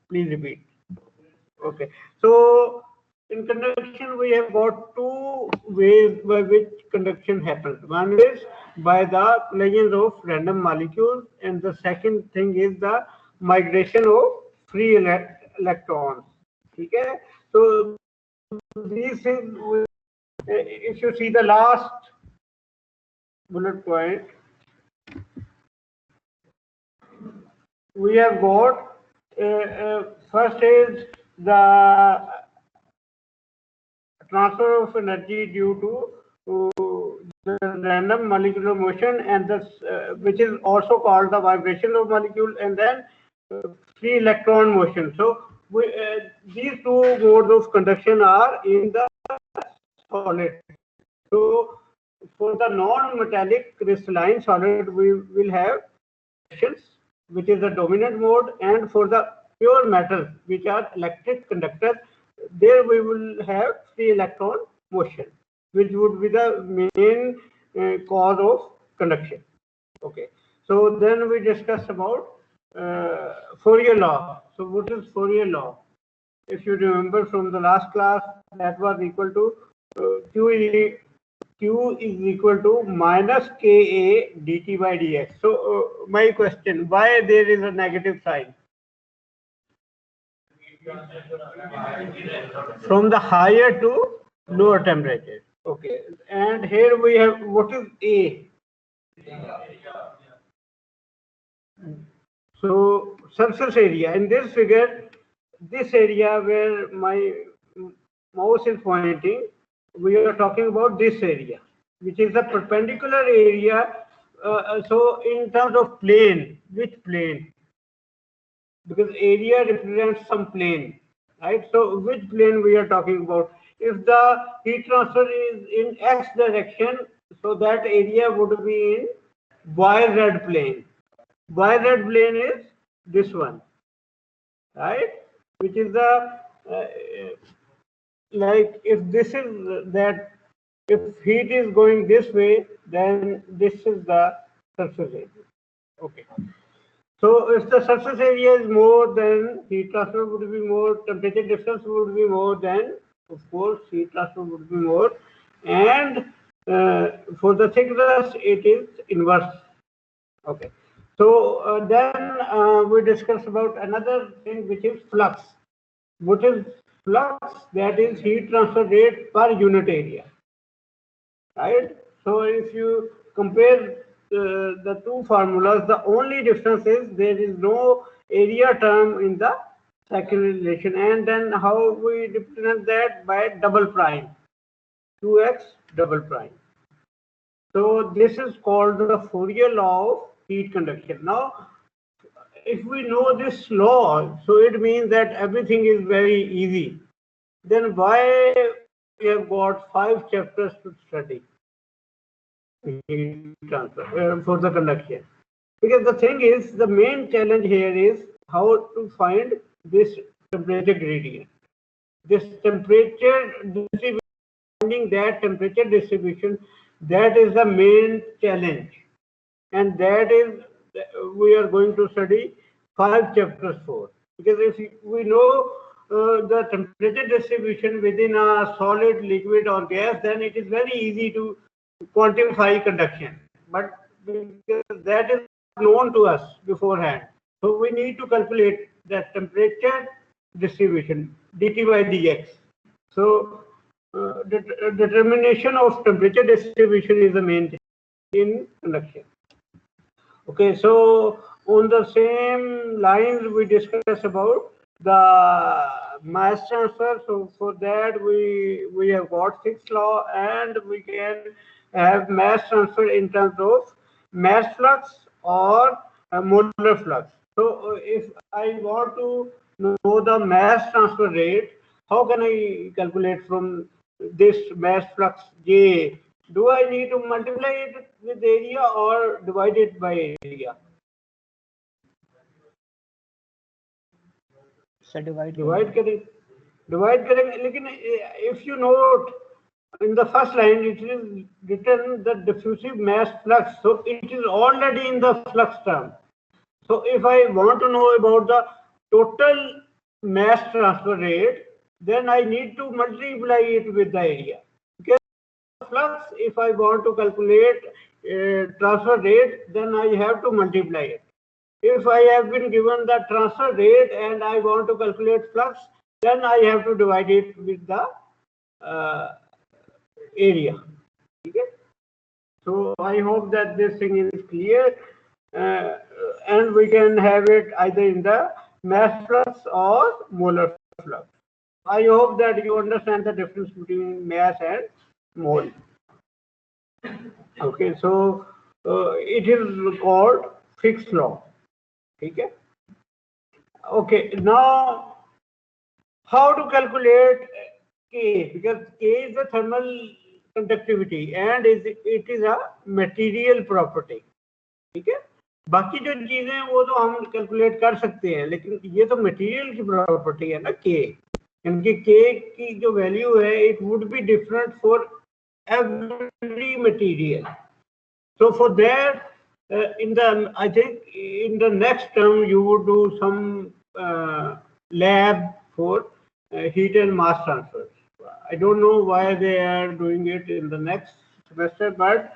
Please repeat. Okay. So in conduction, we have got two ways by which conduction happens. One is by the collisions of random molecules, and the second thing is the migration of free electrons. Okay. So these things, if you see the last bullet point, we have got first is the transfer of energy due to the random molecular motion, and this which is also called the vibration of molecule, and then free electron motion. So these two modes of conduction are in the solid. So for the non-metallic crystalline solid, we will have conductions, which is the dominant mode, and for the pure metals, which are electric conductors, there we will have free electron motion, which would be the main cause of conduction. Okay, so then we discuss about Fourier law. So what is Fourier law? If you remember from the last class, that was equal to Q is equal to minus Ka dt by dx. So my question, why there is a negative sign? From the higher to lower temperature. Okay, and here we have, what is A? So surface area. In this figure, this area where my mouse is pointing, we are talking about this area, which is the perpendicular area. So in terms of plane, which plane? Because area represents some plane, right? So which plane we are talking about? If the heat transfer is in x direction, so that area would be in YZ plane. YZ plane is this one, right? Which is the like, if this is that, if heat is going this way, then this is the surface area. Okay. So if the surface area is more, then heat transfer would be more, temperature difference would be more, then of course heat transfer would be more, and for the thickness it is inverse. Okay. So then we discuss about another thing, which is flux. What is flux? That is heat transfer rate per unit area, right? So if you compare the two formulas, the only difference is there is no area term in the second relation, and then how we represent that by double prime, 2x double prime. So this is called the Fourier law of heat conduction. Now, if we know this law, so it means that everything is very easy. Then why we have got 5 chapters to study heat transfer for the conduction? Because the thing is, the main challenge here is how to find this temperature gradient. This temperature distribution, finding that temperature distribution, that is the main challenge, and that is we are going to study 5 chapters for. Because if we know the temperature distribution within a solid, liquid, or gas, then it is very easy to quantify conduction. But because that is known to us beforehand, so we need to calculate that temperature distribution dt by dx. So determination of temperature distribution is the main thing in conduction. Okay, so on the same lines we discuss about the mass transfer. So for that we have got Fick's law, and we can have mass transfer in terms of mass flux or molar flux. So if I want to know the mass transfer rate, how can I calculate from this mass flux J? Do I need to multiply it with area or divide it by area? So divide करें, divide करेंगे, लेकिन if you note in the first line it is written the diffusive mass flux, so it is already in the flux term. So if I want to know about the total mass transfer rate, then I need to multiply it with the area. Because flux, if I want to calculate transfer rate, then I have to multiply it. If I have been given the transfer rate and I want to calculate flux, then I have to divide it with the area. Okay? So I hope that this thing is clear, and we can have it either in the mass flux or molar flux. I hope that you understand the difference between mass and mole. Okay, so it is called Fick's law. Okay. Okay, now how to calculate K? Because K is the thermal conductivity and it is a material property. ठीक है, बाकी जो चीजें हैं वो तो हम calculate कर सकते हैं, लेकिन ये तो मटेरियल की प्रॉपर्टी है ना के, इनकी के की जो वैल्यू है it would be different for every material. So for that, I think in the next term you would do some lab for heat and mass transfers. I don't know why they are doing it in the next semester, but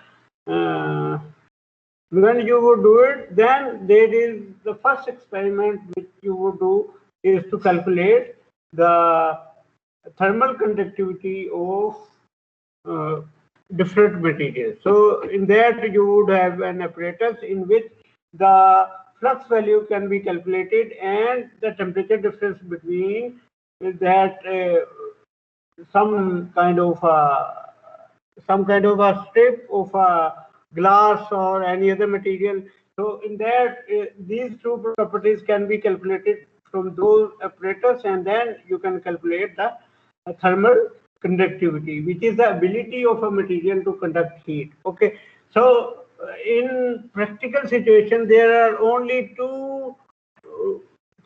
when you would do it, then there is the first experiment which you would do is to calculate the thermal conductivity of different materials. So in that you would have an apparatus in which the flux value can be calculated and the temperature difference between that some kind of a strip of a glass or any other material. So in that these two properties can be calculated from those apparatus, and then you can calculate the thermal conductivity, which is the ability of a material to conduct heat. Okay, so in practical situation there are only two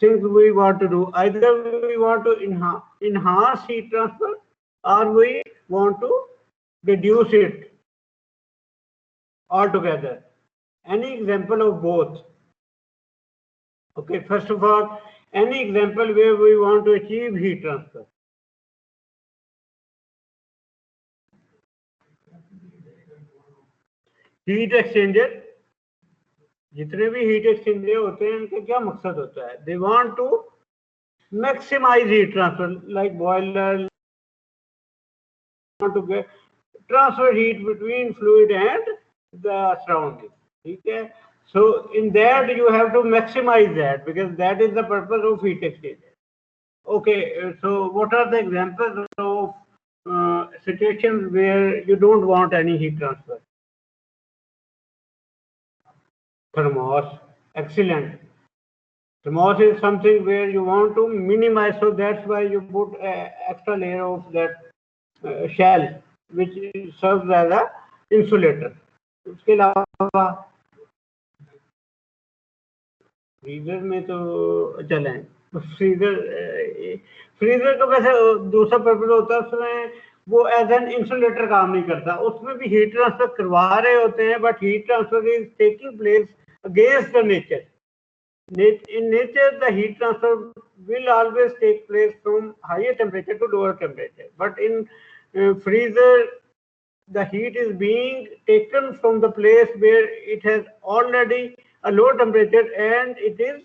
things we want to do. Either we want to enhance heat transfer, or we want to reduce it altogether. Any example of both? Okay, first of all, any example where we want to achieve heat transfer? Heat exchanger, जितने भी heat exchanger होते हैं इनका क्या मकसद होता है? They want to maximize heat transfer, like boiler want to get transfer heat between fluid and the surrounding. ठीक है, so in that you have to maximize that because that is the purpose of heat exchanger. Okay, so what are the examples of situations where you don't want any heat transfer? Thermos, excellent. Thermos is something where you want to minimize, so that's why you put an extra layer of that shell, which serves as a insulator. उसके अलावा freezer में तो चले, freezer का वैसे दूसरा purpose होता है, उसमें वो एज एन इंसुलेटर काम नहीं करता, उसमें भी हीट ट्रांसफर करवा रहे होते हैं, but heat transfer is taking place against the nature. In nature, the heat transfer will always take place from higher temperature to lower temperature. But in freezer, the heat is being taken from the place where it has already a low temperature and it is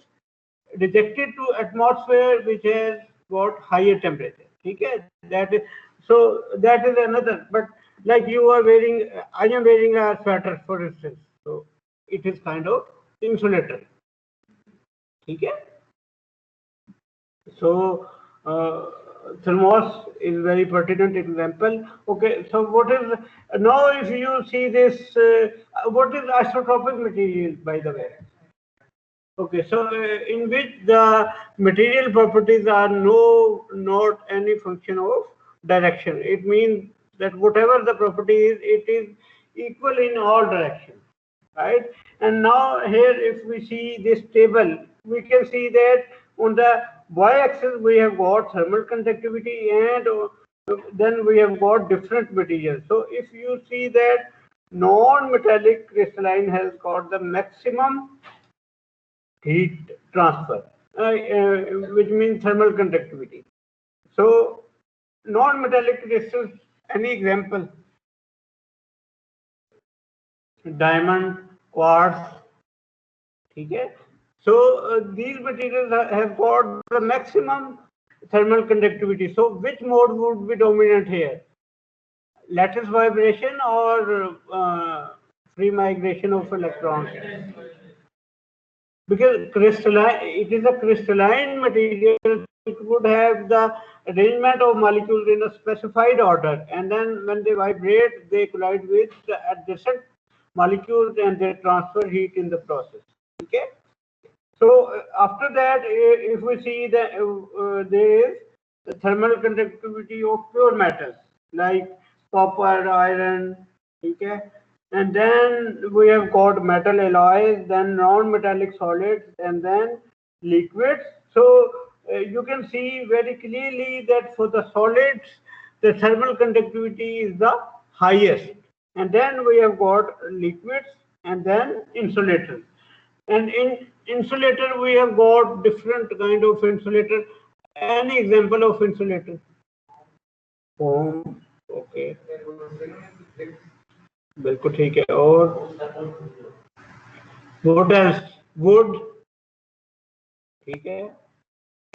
rejected to atmosphere which has got higher temperature. Okay, that is so. That is another. But like you are wearing, I am wearing a sweater, for instance. So it is kind of insulator. Okay, so thermos is very pertinent example. Okay, so what is now if you see this what is isotropic material, by the way? Okay, so in which the material properties are not any function of direction. It means that whatever the property is, it is equal in all directions. Right, and now here if we see this table, we can see that on the y-axis we have got thermal conductivity and then we have got different materials. So if you see that non-metallic crystalline has got the maximum heat transfer, which means thermal conductivity. So non-metallic crystals, any example? Diamond, quartz, okay? So these materials have got the maximum thermal conductivity. So which mode would be dominant here? Lattice vibration or free migration of electrons? Because crystalline, it is a crystalline material, it would have the arrangement of molecules in a specified order, and then when they vibrate, they collide with the adjacent molecules and they transfer heat in the process. Okay. So after that, if we see that there is the thermal conductivity of pure metals like copper, iron, okay, and then we have got metal alloys, then non-metallic solids, and then liquids. So you can see very clearly that for the solids, the thermal conductivity is the highest, and then we have got liquids, and then insulators. And in insulator, we have got different kind of insulator. Any example of insulator? Foam, okay, बिल्कुल ठीक है. और what else? Wood, ठीक है.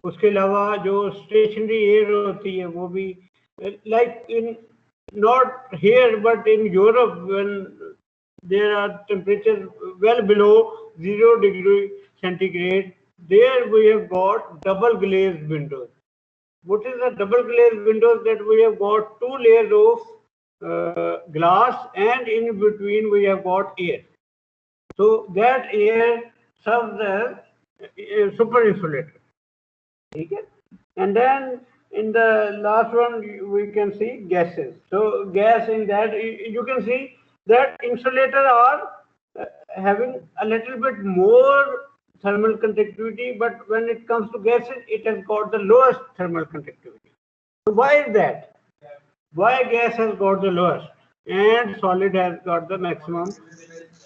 उसके अलावा जो stationery air होती है वो भी, like in not here but in Europe, when there are temperatures well below 0 degree centigrade, there we have got double glazed windows. What is the double glazed windows? That we have got two layers of glass, and in between we have got air. So that air serves as a super insulator. Okay? And then in the last one we can see gases. So gas, in that you can see that insulator are having a little bit more thermal conductivity, but when it comes to gases, it has got the lowest thermal conductivity. So why is that? Why gas has got the lowest and solid has got the maximum?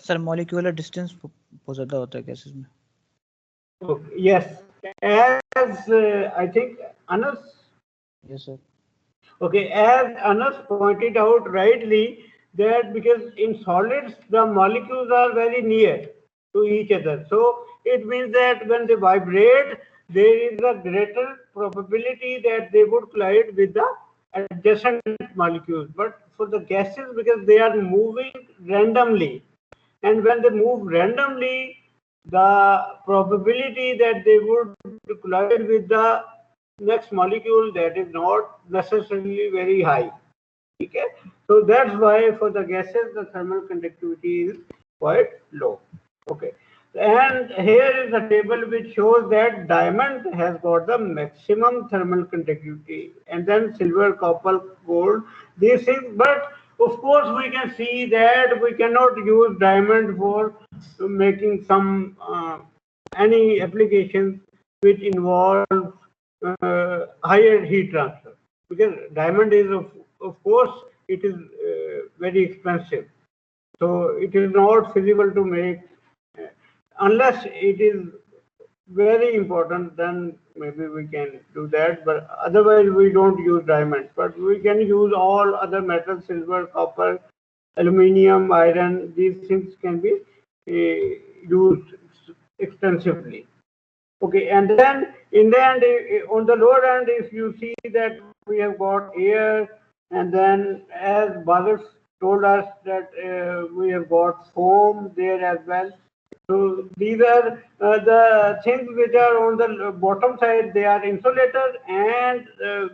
Sir molecular distance बहुत ज्यादा होता है gases में. Okay, yes, as I think Anas. Yes sir. Okay, as Anas pointed out rightly, that because in solids the molecules are very near to each other, so it means that when they vibrate, there is a greater probability that they would collide with the adjacent molecules. But for the gases, because they are moving randomly, and when they move randomly, the probability that they would collide with the next molecule, that is not necessarily very high. Okay, so that's why for the gases the thermal conductivity is quite low. Okay, and here is a table which shows that diamond has got the maximum thermal conductivity, and then silver, copper, gold, these things. But of course we can see that we cannot use diamond for making some any applications which involve higher heat transfer, because diamond is of course it is very expensive, so it is not feasible to make unless it is very important, then maybe we can do that, but otherwise we don't use diamond, but we can use all other metals, silver, copper, aluminium, iron. These things can be used extensively. Okay, and then in the end, on the lower end, if you see that we have got air, and then as Bagas told us that we have got foam there as well. So these are the things which are on the bottom side, they are insulators, and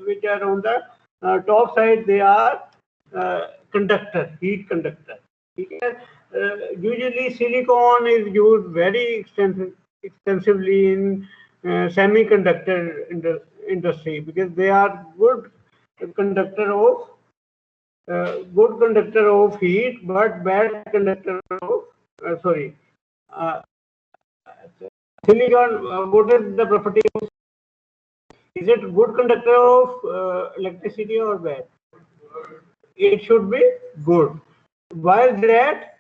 which are on the top side, they are conductor, heat conductor. Okay? Usually silicon is used very extensively in semiconductor industry, because they are conductor of good conductor of heat, but bad conductor of sorry. Silicon, what is the property of? Is it good conductor of electricity or bad? It should be good. Why is that?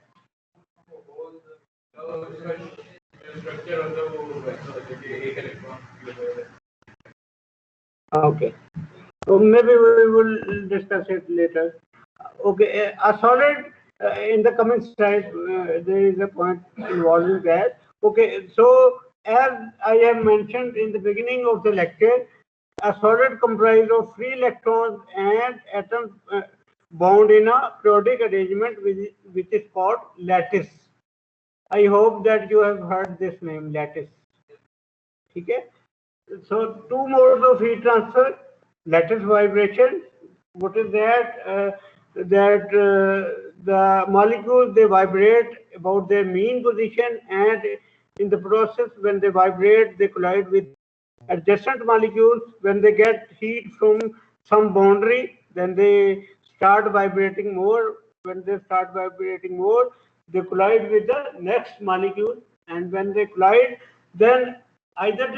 Okay. So maybe we will discuss it later. Okay, a solid in the coming slide, there is a point involving that. Okay, so as I have mentioned in the beginning of the lecture, a solid comprised of free electrons and atoms bound in a periodic arrangement which is called lattice. I hope that you have heard this name, lattice. Okay. So two modes of heat transfer, lattice vibration. What is that? The molecules, they vibrate about their mean position, and in the process when they vibrate, they collide with adjacent molecules. When they get heat from some boundary, then they start vibrating more. When they start vibrating more, they collide with the next molecule, and when they collide, then either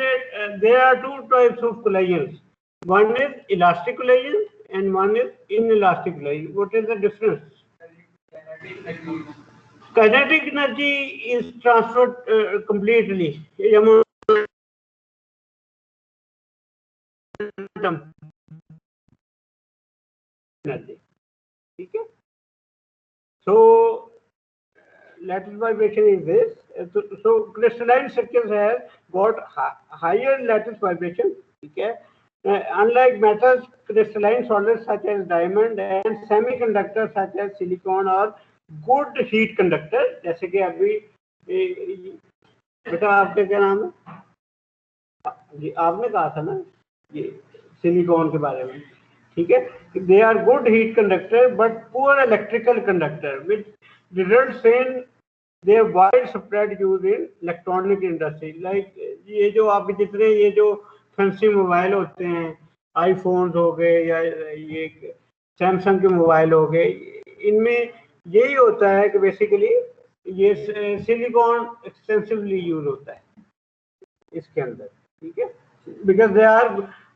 there are two types of collisions. One is elastic collision and one is inelastic collision. What is the difference? Kinetic energy is transferred completely. Momentum energy. Okay? So lattice vibration is this. So crystalline structures have got higher lattice vibration. Okay? Unlike metals, crystalline solids such as diamond and semiconductors such as silicon are good heat conductor. जैसे कि अभी बेटा आपका क्या नाम है जी आपने कहा था ना ये सिलिकॉन के बारे में ठीक है they are good heat conductor but poor electrical conductor which results in their widespread use in electronic industry like ये जो आप जितने ये जो फैंसी मोबाइल होते हैं आईफोन्स हो गए या ये सैमसंग के मोबाइल हो गए इनमें यही होता है कि बेसिकली ये सिलिकॉन एक्सटेंसिवली यूज होता है इसके अंदर ठीक है because they are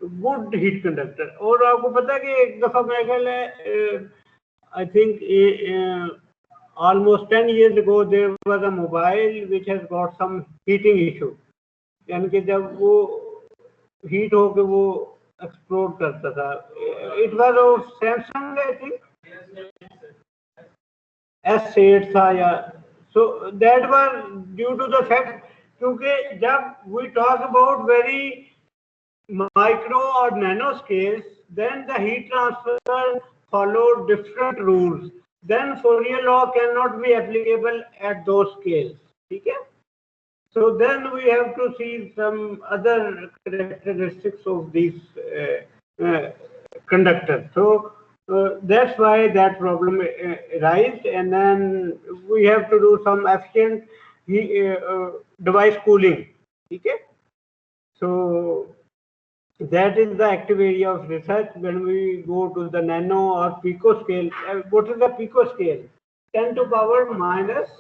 good heat conductor और आपको पता है कि एक दफा मेरे ख्याल है I think almost 10 years ago there was a mobile which has got some heating issue यानी कि जब वो हीट होके वो एक्सप्लोड करता था it was of Samsung I think S8 था या so that was due to the fact क्योंकि जब we talk about very micro or nano scales then the heat transfer follow different rules then Fourier law cannot be applicable at those scales okay so then we have to see some other characteristics of these conductors so that's why that problem arises and then we have to do some efficient device cooling okay so that is the active area of research when we go to the nano or picoscale. What is the picoscale? 10 to power minus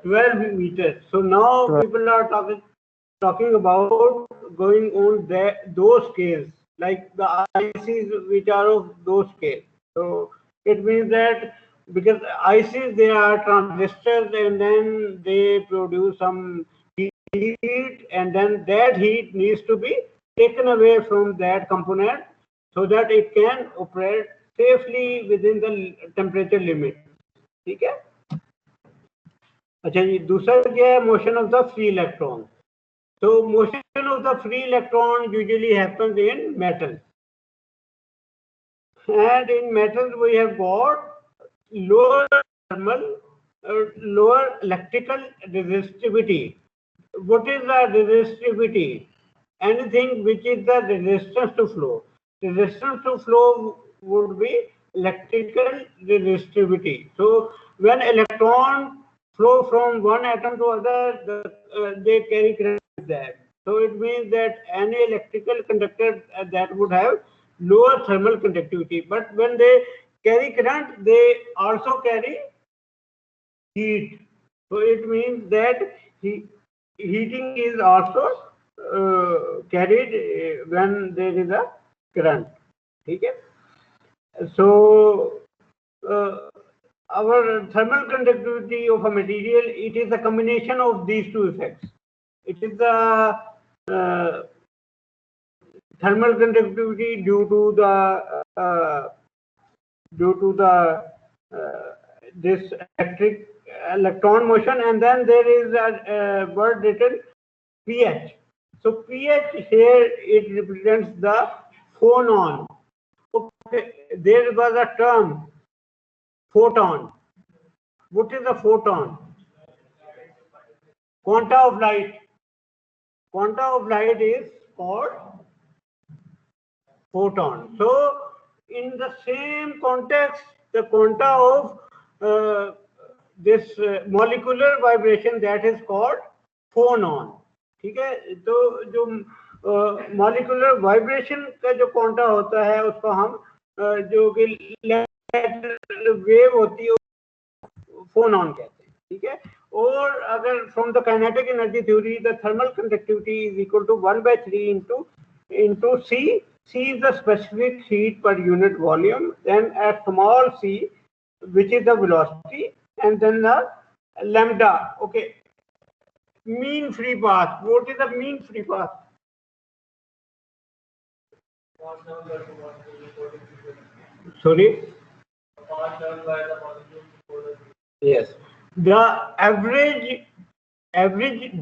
12 meters. So now people are talking about going on those scales, like the ICs which are of those scales. So it means that because ICs they are transistors and then they produce some heat and then that heat needs to be taken away from that component so that it can operate safely within the temperature limit ठीक है अच्छा जी दूसरा क्या है motion of the free electron so motion of the free electron usually happens in metals and in metals we have got lower thermal lower electrical resistivity what is the resistivity anything which is the resistance to flow. Resistance to flow would be electrical resistivity. So when electrons flow from one atom to other, they carry current with that. So it means that any electrical conductor that would have lower thermal conductivity. But when they carry current, they also carry heat. So it means that heating is also carried when there is a current okay so our thermal conductivity of a material it is a combination of these two effects it is the thermal conductivity due to this electron motion, and then there is a word written pH. So pH here, it represents the phonon. Okay, there was a term photon. What is a photon? Quanta of light. Quanta of light is called photon. So in the same context, the quanta of this molecular vibration, that is called phonon. ठीक है, तो जो molecular vibration का जो quanta होता है उसको हम जो कि वेव होती है फोनॉन कहते हैं. ठीक है, और अगर from the kinetic energy theory the thermal conductivity is equal to 1/3 into C. C is the specific heat per unit volume, then at small c, which is the velocity, and then the lambda. Okay, mean free path. What is the mean free path? Sorry? Yes. The average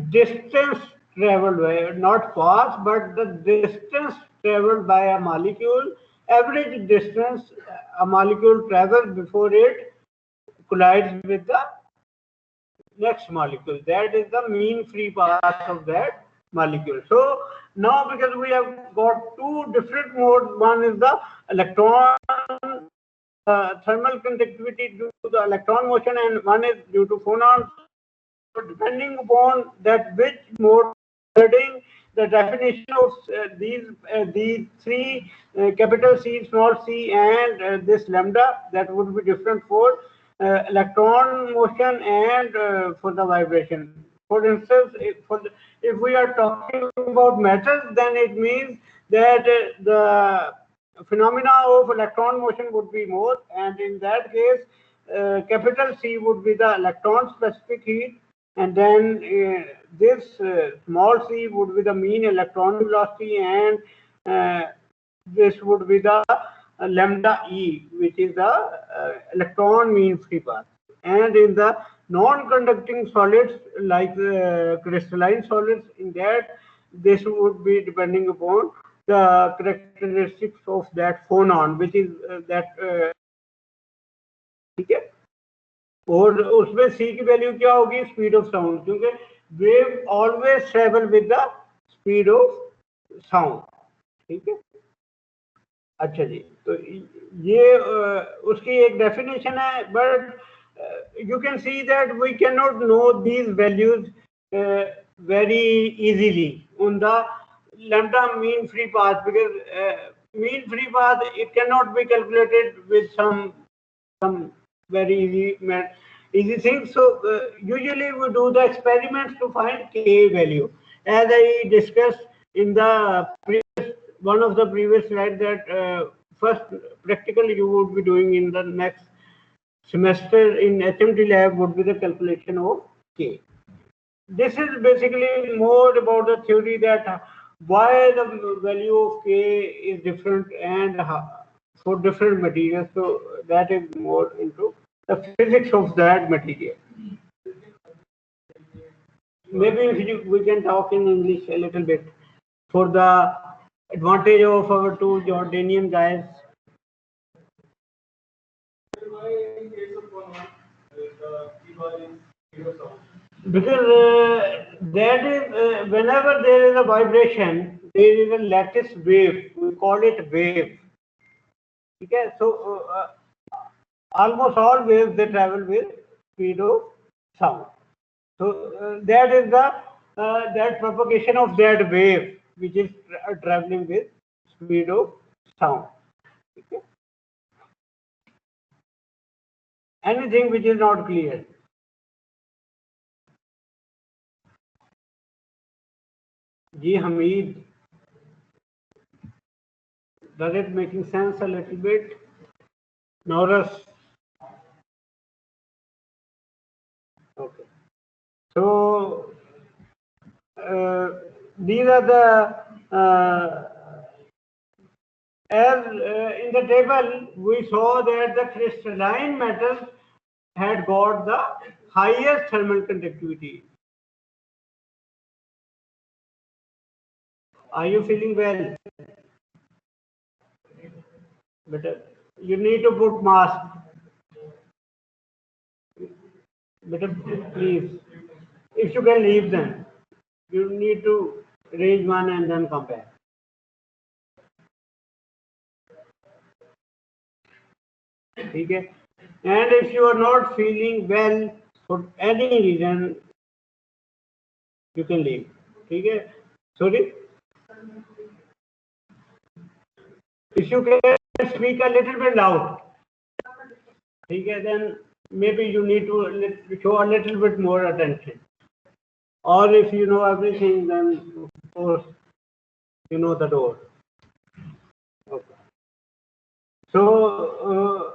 distance traveled by, not path, but the distance traveled by a molecule, average distance a molecule travels before it collides with the next molecule. That is the mean free path of that molecule. So now, because we have got two different modes, one is the electron thermal conductivity due to the electron motion, and one is due to phonon. So depending upon that which mode, the definition of these three capital C, small c, and this lambda, that would be different for electron motion and for the vibration. For instance, if we are talking about metals, then it means that the phenomena of electron motion would be more, and in that case, capital C would be the electron specific heat, and then this small c would be the mean electron velocity, and this would be the lambda E, which is the electron mean free path. And in the non-conducting solids like crystalline solids, in that this would be depending upon the characteristics of that phonon, which is that ठीक है, और उसमें सी की value क्या होगी? Speed of sound, क्योंकि wave always travel with the speed of sound. ठीक है, अच्छा जी, तो ये उसकी एक डेफिनेशन है, but you can see that we cannot know these values very easily on the lambda mean free path, because mean free path, it cannot be calculated with some very easy things. So usually we do the experiments to find k value, as I discussed in the one of the previous slides, that first practically you would be doing in the next semester in HMT lab would be the calculation of k. This is basically more about the theory, that why the value of k is different and for different materials. So that is more into the physics of that material. Maybe we can talk in English a little bit for the advantage of our two Jordanian guys. Because that is whenever there is a vibration, there is a lattice wave. We call it wave. Okay, so almost all waves, they travel with speed of sound. So that is the that propagation of that wave, which is traveling with speed of sound. Okay. Anything which is not clear? Ji Hamid, does it making sense a little bit? Norris. Okay. So these are the as in the table we saw that the crystalline metals had got the highest thermal conductivity. Are you feeling well? Better. You need to put mask. Better, please. If you can leave them, you need to raise one and then come back. Okay. And if you are not feeling well for any reason, you can leave. Okay. Sorry. If you can speak a little bit loud, okay, then maybe you need to show a little bit more attention. Or if you know everything, then of course you know the door. Okay. So,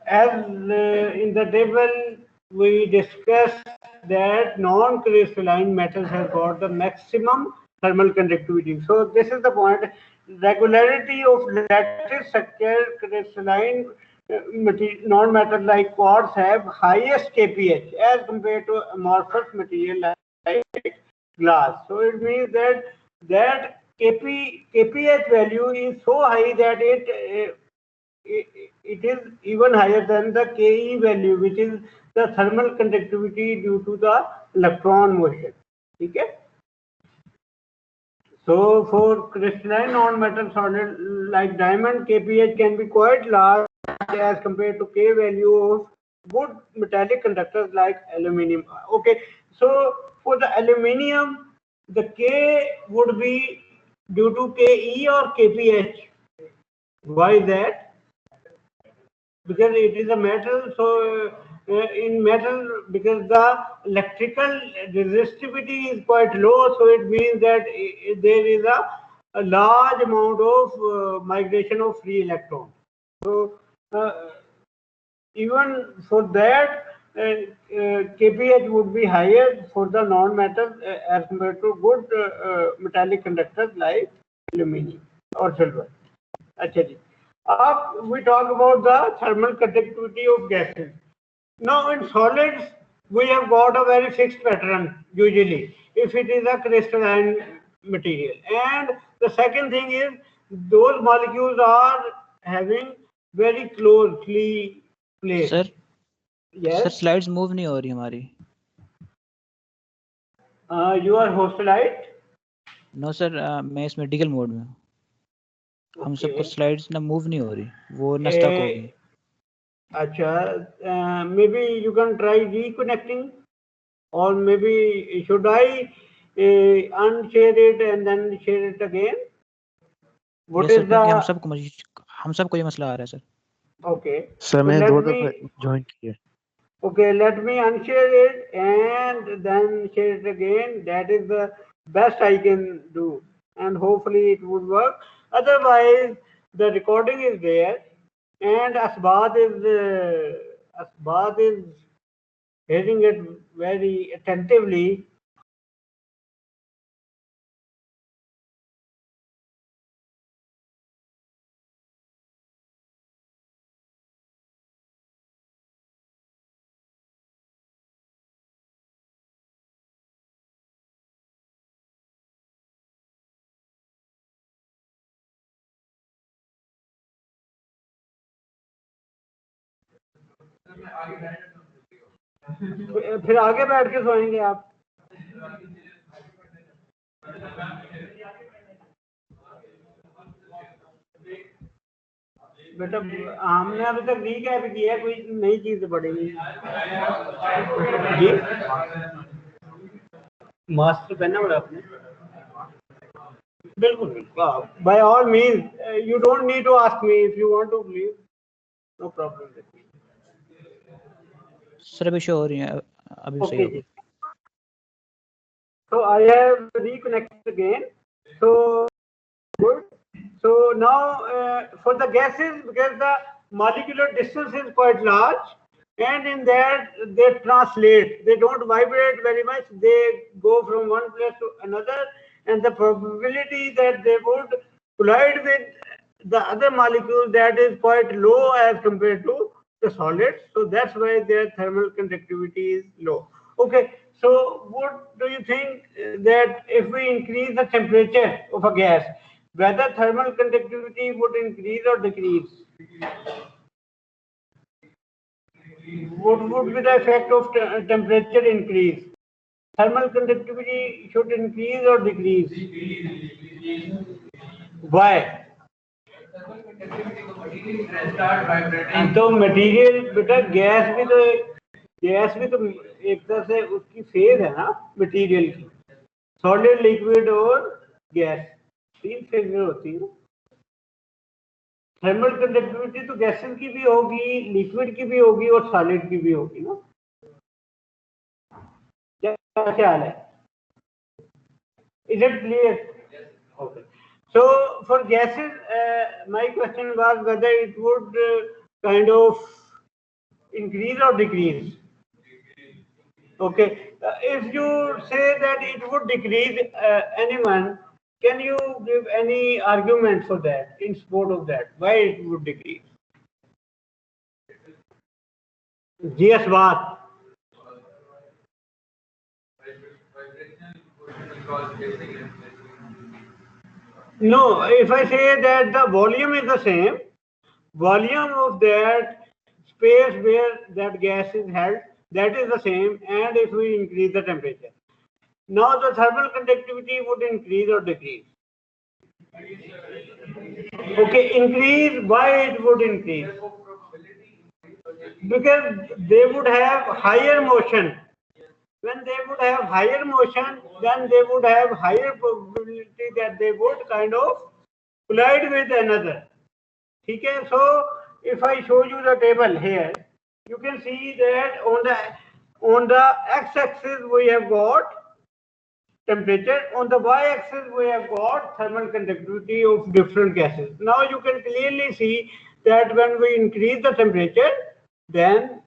as in the table, we discussed that non-crystalline metals have got the maximum thermal conductivity. So, this is the point. Regularity of lattice structure crystalline non-metal like quartz have highest kph as compared to amorphous material like glass. So, it means that kph value is so high that it is even higher than the Ke value, which is the thermal conductivity due to the electron motion. Okay. So for crystalline non-metal solid like diamond, kph can be quite large as compared to K value of good metallic conductors like aluminium. Okay. So for the aluminium, the K would be due to Ke or kph. Why is that? Because it is a metal, so in metal, because the electrical resistivity is quite low, so it means that there is a large amount of migration of free electrons. So even for that, kph would be higher for the non-metal as compared to good metallic conductors like aluminium or silver. Actually, we talk about the thermal conductivity of gases. Now, in solids, we have got a very fixed pattern usually if it is a crystalline material. And the second thing is those molecules are having very closely placed. Sir Yes. Sir slides move नहीं हो रही हमारी. You are hostile? No sir मैं इस medical mode में हूँ. हम सबको स्लाइड्स ना मूव नहीं हो रही, वो ना स्टक हो गई. अच्छा, maybe you can try reconnecting, or maybe should I unshare it and then share it again? What is the? हम सबको ये मसला आ रहा है सर. Okay. सर मैंने 2 दफा ज्वाइन किया. Okay, let me unshare it and then share it again. That is the best I can do, and hopefully it would work. Otherwise, the recording is there, and Asbad is hearing it very attentively. फिर आगे बैठ के सोएंगे आप. बेटा हमने अभी तक रीकैप किया है, कोई नई चीज पड़ेगी जी. मास्टर पहना पड़ा आपने. बिल्कुल. By all means you don't need to ask me if you want to leave, no problem. Sir अभी शो हो रही है, अभी सही होगी. So I have reconnected again. So good. So now for the gases, because the molecular distance is quite large, and in that they translate. They don't vibrate very much. They go from one place to another, and the probability that they would collide with the other molecules, that is quite low as compared to the solids. So that's why their thermal conductivity is low. Okay, so what do you think that if we increase the temperature of a gas, whether thermal conductivity would increase or decrease? What would be the effect of temperature increase? Thermal conductivity should increase or decrease? Why? तो material बेटा gas भी तो एक तरह से उसकी phase है ना मटेरियल की, सॉलिड लिक्विड और गैस, 3 फेज होती है। थर्मल कंडक्टिविटी तो गैसेस की भी होगी, लिक्विड की भी होगी और सॉलिड की भी होगी ना। क्या ख्याल है? Is it clear? Okay. So for gases, my question was whether it would kind of increase or decrease. Okay. If you say that it would decrease, anyone, can you give any argument for that, in support of that? Why it would decrease? Yes, what? No, if I say that the volume is the same, volume of that space where that gas is held, that is the same, and if we increase the temperature, now the thermal conductivity would increase or decrease? Okay, increase. Why it would increase? Because they would have higher motion. When they would have higher motion, then they would have higher probability that they would kind of collide with another. Okay, so if I show you the table here, you can see that on the x-axis we have got temperature, on the y-axis we have got thermal conductivity of different gases. Now you can clearly see that when we increase the temperature, then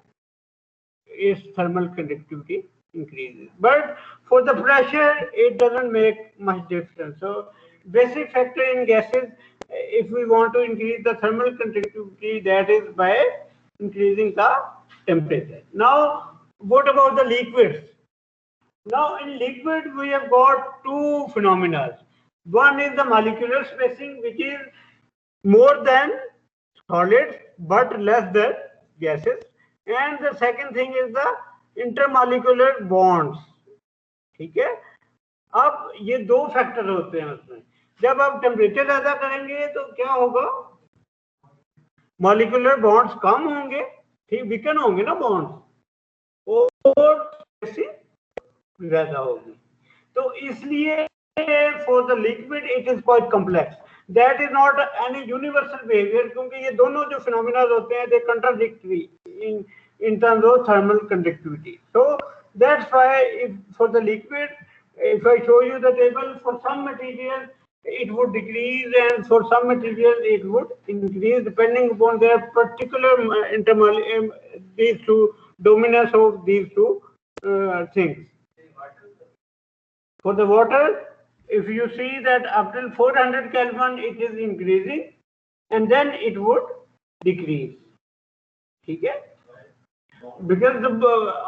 its thermal conductivity increases. But for the pressure, it doesn't make much difference. So basic factor in gases, if we want to increase the thermal conductivity, that is by increasing the temperature. Now, what about the liquids? Now in liquid, we have got two phenomena. One is the molecular spacing, which is more than solids but less than gases. And the second thing is the intermolecular bonds. ठीक है, अब ये दो factor होते हैं उसमें। जब आप टेम्परेचर ज्यादा करेंगे तो क्या होगा, मॉलिक्यूलर बॉन्ड्स कम होंगे, ठीक, वीकन होंगे ना बॉन्ड्स, और ज्यादा होगी। तो इसलिए for the liquid it is quite complex, that is not any universal behaviour, क्योंकि ये दोनों जो फिनोमिना होते हैं दे contradictory in terms of thermal conductivity. So that's why if for the liquid, if I show you the table, for some material it would decrease and for some material it would increase depending upon their particular these two dominance of these two things. For the water, if you see that up till 400 Kelvin it is increasing and then it would decrease. Okay? Because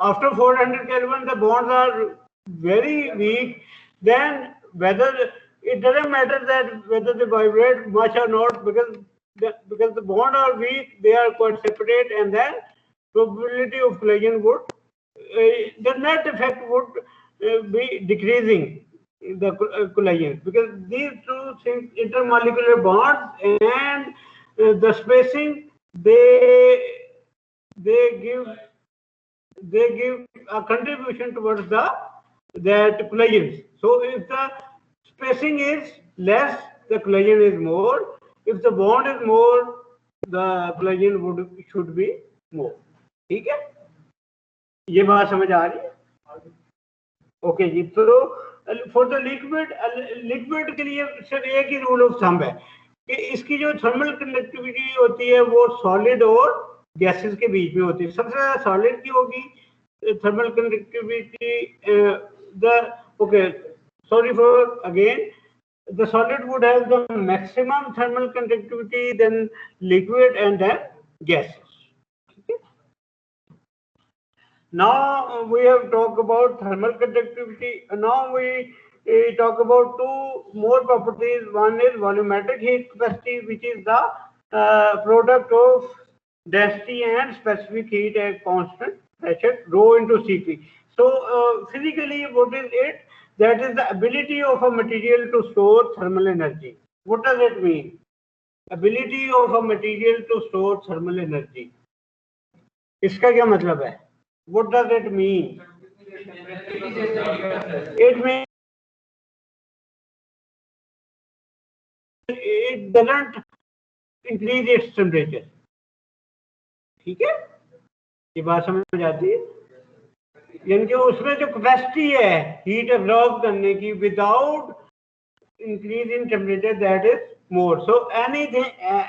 after 400 Kelvin the bonds are very weak, then whether it doesn't matter that whether they vibrate much or not, because the bonds are weak, they are quite separate, and then probability of collision would the net effect would be decreasing the collision, because these two things, intermolecular bonds and the spacing, they give a contribution towards that collisions. So if the spacing is less, the collision is more. If the bond is more, the collision should be more. ठीक है, ये बात समझ आ रही है? Okay जी, तो for the liquid के लिए सिर्फ एक ही रूल ऑफ थंब है कि इसकी जो थर्मल कंडक्टिविटी होती है वो सॉलिड और गैसेस के बीच में होती है। सबसे ज्यादा सॉलिड की होगी thermal conductivity, sorry for again, the solid would have the maximum thermal conductivity, then liquid, and then gases. Okay. Now we have talked about thermal conductivity. Now we talk about two more properties. One is volumetric heat capacity, which is the product of density and specific heat at constant pressure, rho into Cp. So physically, what is it? That is the ability of a material to store thermal energy. What does it mean? Ability of a material to store thermal energy. इसका क्या मतलब है? What does it mean? It means it doesn't increase its temperature. ठीक है, ये बात समझ आती है? यानी कि उसमें जो कैपेसिटी है हीट एब्जॉर्ब करने की without increase in temperature, that is more. So anything,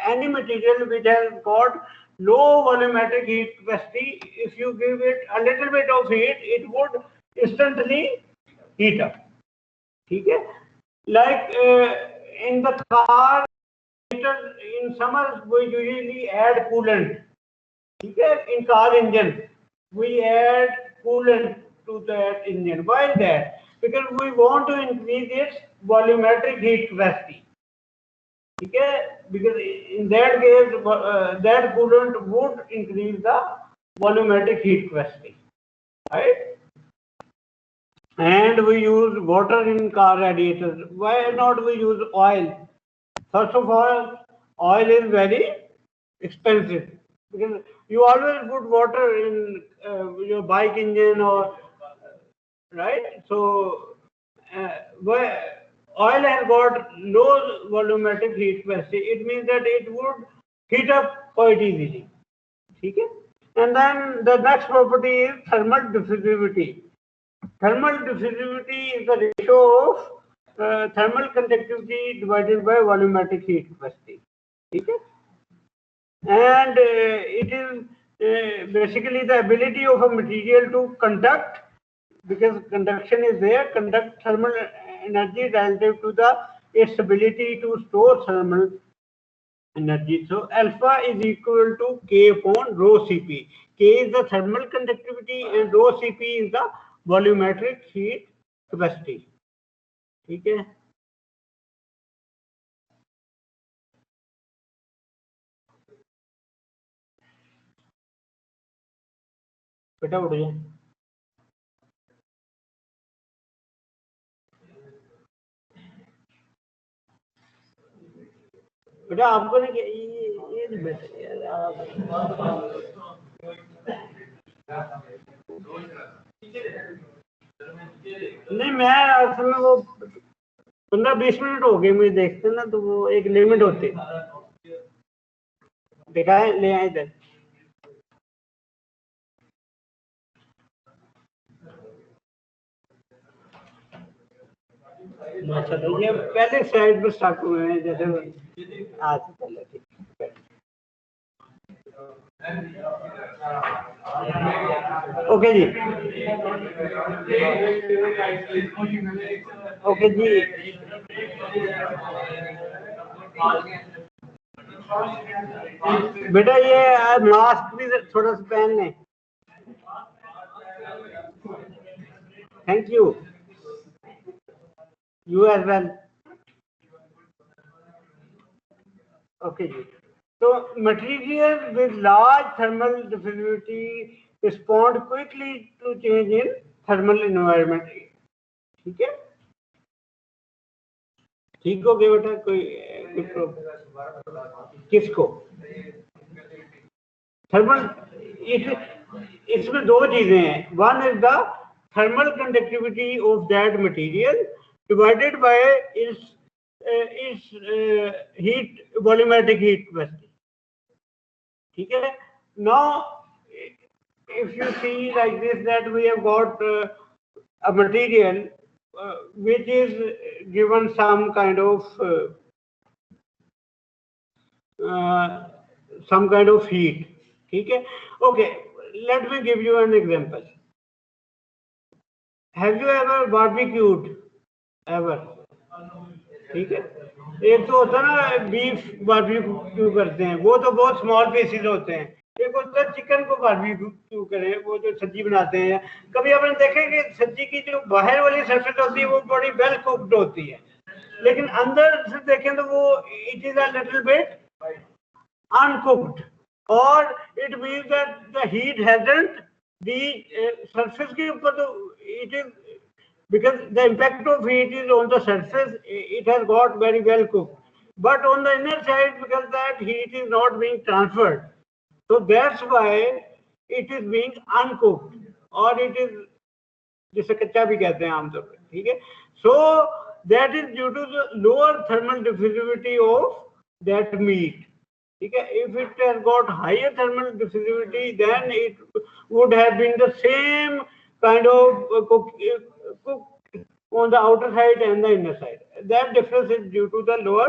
any material which has got low volumetric heat capacity, if you give it a little bit of heat, it would instantly heat up. ठीक है? Like in the car, in summer we usually add coolant. ठीक है? In car engine, we add coolant to that engine. Why that? Because we want to increase its volumetric heat capacity. Okay? Because in that case, that coolant would increase the volumetric heat capacity, right? And we use water in car radiators. Why not we use oil? First of all, oil is very expensive because you always put water in your bike engine or right. So oil has got low volumetric heat capacity. It means that it would heat up quite easily. Okay? And then the next property is thermal diffusivity. Thermal diffusivity is the ratio of thermal conductivity divided by volumetric heat capacity. Okay? And it is basically the ability of a material to conduct, because conduction is there, conduct thermal energy relative to its ability to store thermal energy. So alpha is equal to K upon rho Cp. K is the thermal conductivity and rho Cp is the volumetric heat capacity. ठीक है? बेटा उठ जाए. बेटा आपको नहीं ये नहीं बेटा यार नहीं, मैं असल में वो 15-20 मिनट हो गए मुझे देखते ना, तो वो एक लिमिट होती देखा है, ले आए इधर. अच्छा, तो ये पहले साइड पर स्टार्ट हुए हैं जैसे आज पहले. ठीक है, ओके जी. ओके जी. बेटा ये मास्क भी थोड़ा सा पहन लें. Thank you. You as well. Okay ji. So materials with large thermal diffusivity respond quickly to change in thermal environment. ठीक है? ठीक हो गया बेटा? कोई किसको? थर्मल, इसमें दो चीजें हैं. One is the thermal conductivity of that material divided by its heat volumetric heat capacity. ठीक है? Now, if you see like this, that we have got a material which is given some kind of heat. ठीक है? Okay, let me give you an example. Have you ever barbecued? Ever, ठीक है। एक तो होता है ना beef barbecue करते हैं, वो तो बहुत स्मॉल पीसेस होते हैं। एक होता है चिकन को बारबेक्यू करें, वो जो सब्जी बनाते हैं। कभी आपने देखे कि सब्जी की जो बाहर वाली सरफेस होती है वो बड़ी वेल कुक्ड होती है, लेकिन अंदर से देखें तो वो it is a little bit uncooked, or it means that the heat hasn't the surface के ऊपर, तो it is because the impact of heat is on the surface, it has got very well cooked, but on the inner side because that heat is not being transferred, so that's why it is being uncooked, or it is जिसे कच्चा भी कहते हैं आमतौर पर, ठीक है। So that is due to the lower thermal diffusivity of that meat, ठीक है। If it has got higher thermal diffusivity then it would have been the same kind of cooked on the outer side and the inner side. That difference is due to the lower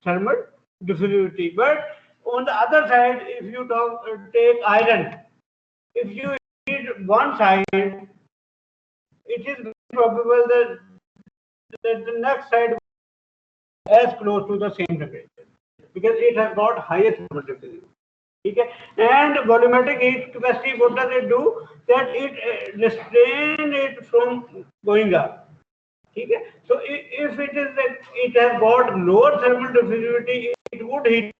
thermal diffusivity. But on the other side, if you take iron, if you heat one side, it is probable that the next side is as close to the same temperature because it has got higher thermal diffusivity. Okay? And volumetric heat capacity, what does it do? That it restrain it from going up. Okay? So if it is that it has got lower thermal diffusivity, it would heat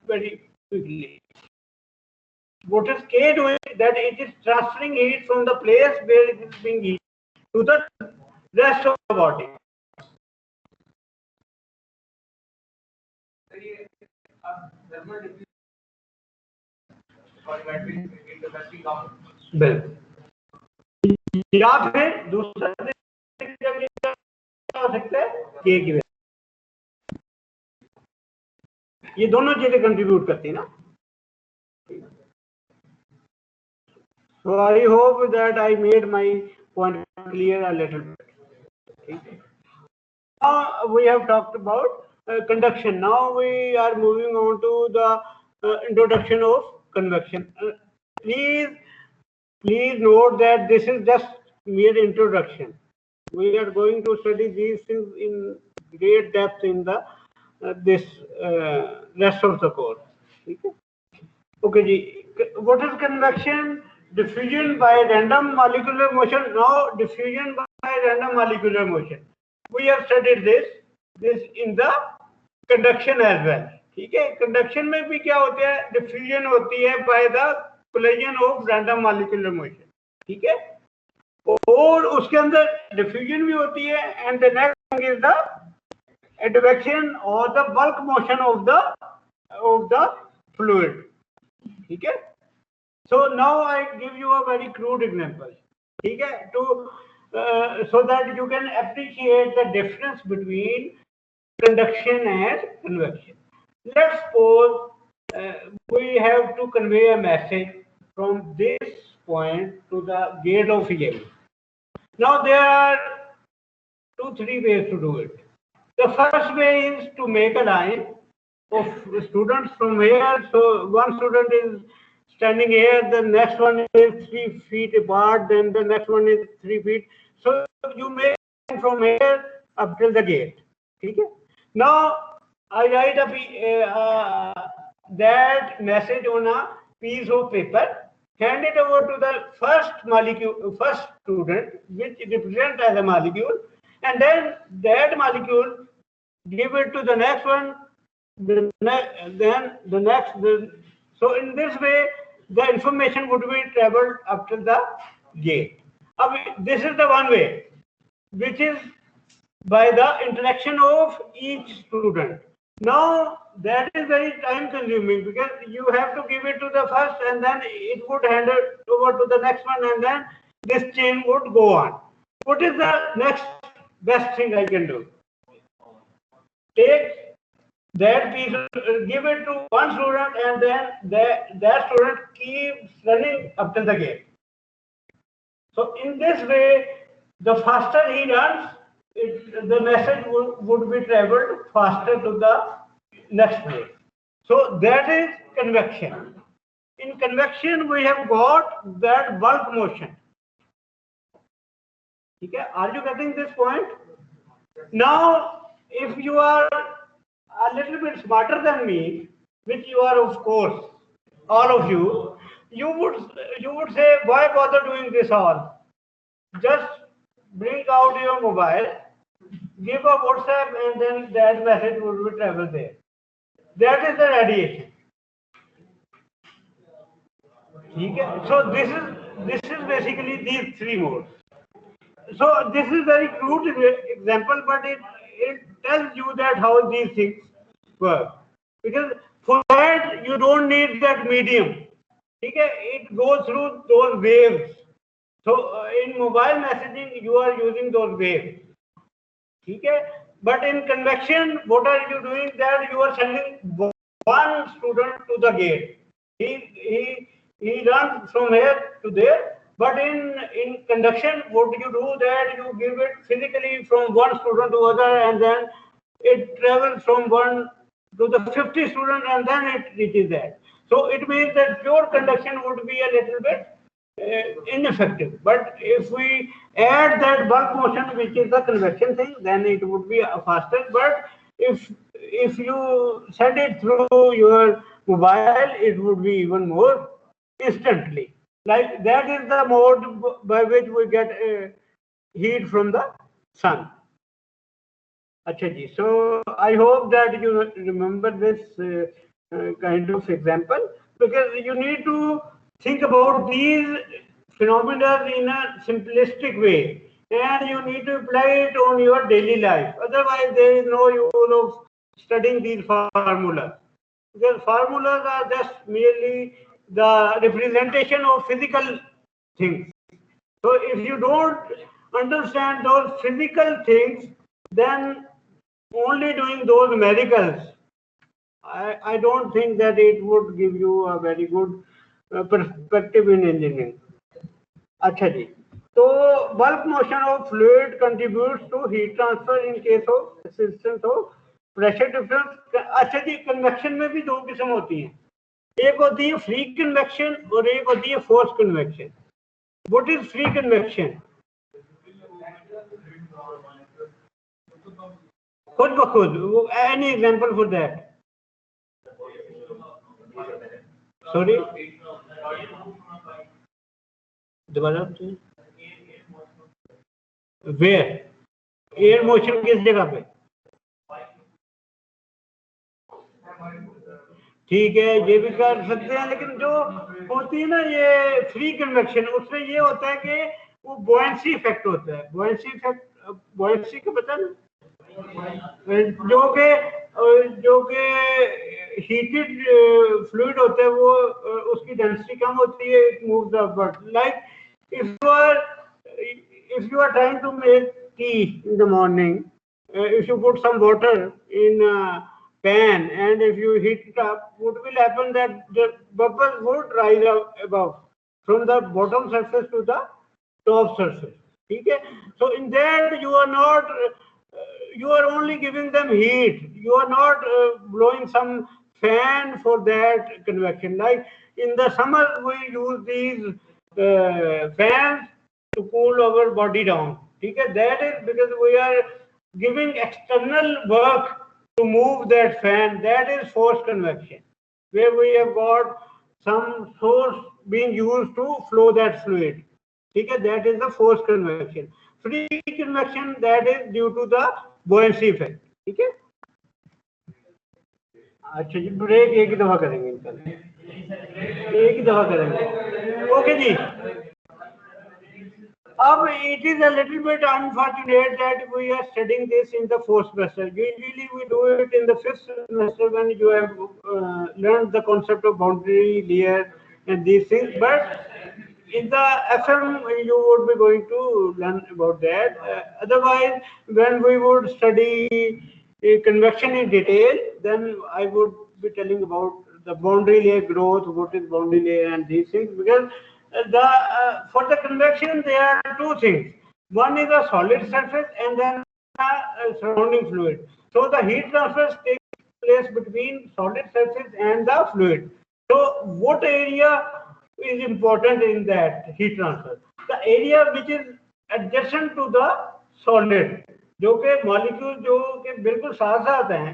very quickly. What is K doing? That it is transferring heat from the place where it is being heated to the rest of the body. या फिर दूसरा हो सकता है के की वजह, ये दोनों चीजें कंट्रीब्यूट करती है ना। So I hope that I made my point clear a little bit. Now we have talked about conduction. Now we are moving on to the introduction of convection. Please note that this is just mere introduction. We are going to study these things in great depth in the this rest of the course. Okay, ji. What is convection? Diffusion by random molecular motion. Now diffusion by random molecular motion. We have studied this in the conduction as well. ठीक है, conduction में भी क्या होता है, diffusion होती है by the collision of random molecular motion. ठीक है, और उसके अंदर diffusion भी होती है, and the next thing is the advection or the bulk motion of the fluid. ठीक है. So now I give you a very crude example, ठीक है, to so that you can appreciate the difference between conduction and convection. Let's suppose we have to convey a message from this point to the gate of EM. Now there are 2-3 ways to do it. The first way is to make a line of students from here. So one student is standing here, the next one is 3 feet apart, then the next one is 3 feet. So you make from here up till the gate. Okay? Now I write that message on a piece of paper, hand it over to the first student, which represents as a molecule, and then that molecule give it to the next one, then the next. So in this way, the information would be traveled up to the gate. This is the one way, which is by the interaction of each student. Now that is very time consuming because you have to give it to the first and then it would hand it over to the next one and then this chain would go on. What is the next best thing I can do? Take that piece, give it to one student and then that student keeps running up to the gate. So in this way, the faster he runs, the message would be traveled faster to the next place. So that is convection. In convection, we have got that bulk motion. Okay, are you getting this point? Now, if you are a little bit smarter than me, which you are, of course, all of you, you would say, why bother doing this all? Just bring out your mobile, give a WhatsApp, and then that message would be travel there. That is the radiation. Okay? So this is basically these three modes. So this is very crude example, but it tells you that how these things work. Because for that you don't need that medium. Okay? It goes through those waves. So in mobile messaging you are using those waves. Okay? But in convection, what are you doing? That you are sending one student to the gate. He runs from here to there. But in conduction, what you do that you give it physically from one student to other, and then it travels from one to the 50 student, and then it reaches that. So it means that pure conduction would be a little bit ineffective. But if we add that bulk motion, which is the convection thing, then it would be faster. But if you send it through your mobile, it would be even more instantly. Like that is the mode by which we get heat from the sun. Acha ji. So I hope that you remember this kind of example, because you need to think about these phenomena in a simplistic way, and you need to apply it on your daily life. Otherwise, there is no use of studying these formulas. Because formulas are just merely the representation of physical things. So if you don't understand those physical things, then only doing those miracles, I don't think that it would give you a very good perspective in engineering. अच्छा जी, तो bulk motion of fluid contributes to heat transfer in case of existence of pressure difference. अच्छा जी, convection में भी दो किस्म होती हैं. एक होती है free convection और एक होती है forced convection. What is free convection? खुद ब खुद. Any example for that? Sorry? दोबारा. Where? एयर मोशन किस जगह पे? ठीक है, ये भी कर सकते हैं, लेकिन जो होती है ना ये फ्री कन्वेक्शन, उसमें ये होता है कि वो बॉयंसी इफेक्ट होता है. बॉयंसी इफेक्ट, बॉयंसी का पता ना, जो के हीटेड फ्लूइड होता है वो उसकी डेंसिटी कम होती है, it moves upward. Like if you are trying to make tea in the morning, if you put some water in a pan and if you heat it up, what will happen that the bubbles would rise up above from the bottom surface to the top surface. Okay? So in that you are not you are only giving them heat. You are not blowing some fan for that convection. Like in the summer we use these fans to cool our body down. Okay? That is because we are giving external work to move that fan. That is forced convection, where we have got some source being used to flow that fluid. Okay? That is the forced convection. Free convection, that is due to the buoyancy effect. ठीक है? अच्छा जी, break एक ही दफा करेंगे इनका, एक ही दफा करेंगे. ओके जी. अब it is a little bit unfortunate that we are studying this in the fourth semester. Usually we do it in the fifth semester when you have learned the concept of boundary layer and these things. But in the FM you would be going to learn about that. Otherwise, when we would study convection in detail, then I would be telling about the boundary layer growth, what is boundary layer and these things, because for the convection there are two things. One is a solid surface and then a surrounding fluid. So the heat transfer takes place between solid surface and the fluid. So what area is important in that heat transfer? The area which is adjacent to the solid. जो कि molecule जो कि बिल्कुल साथ साथ हैं,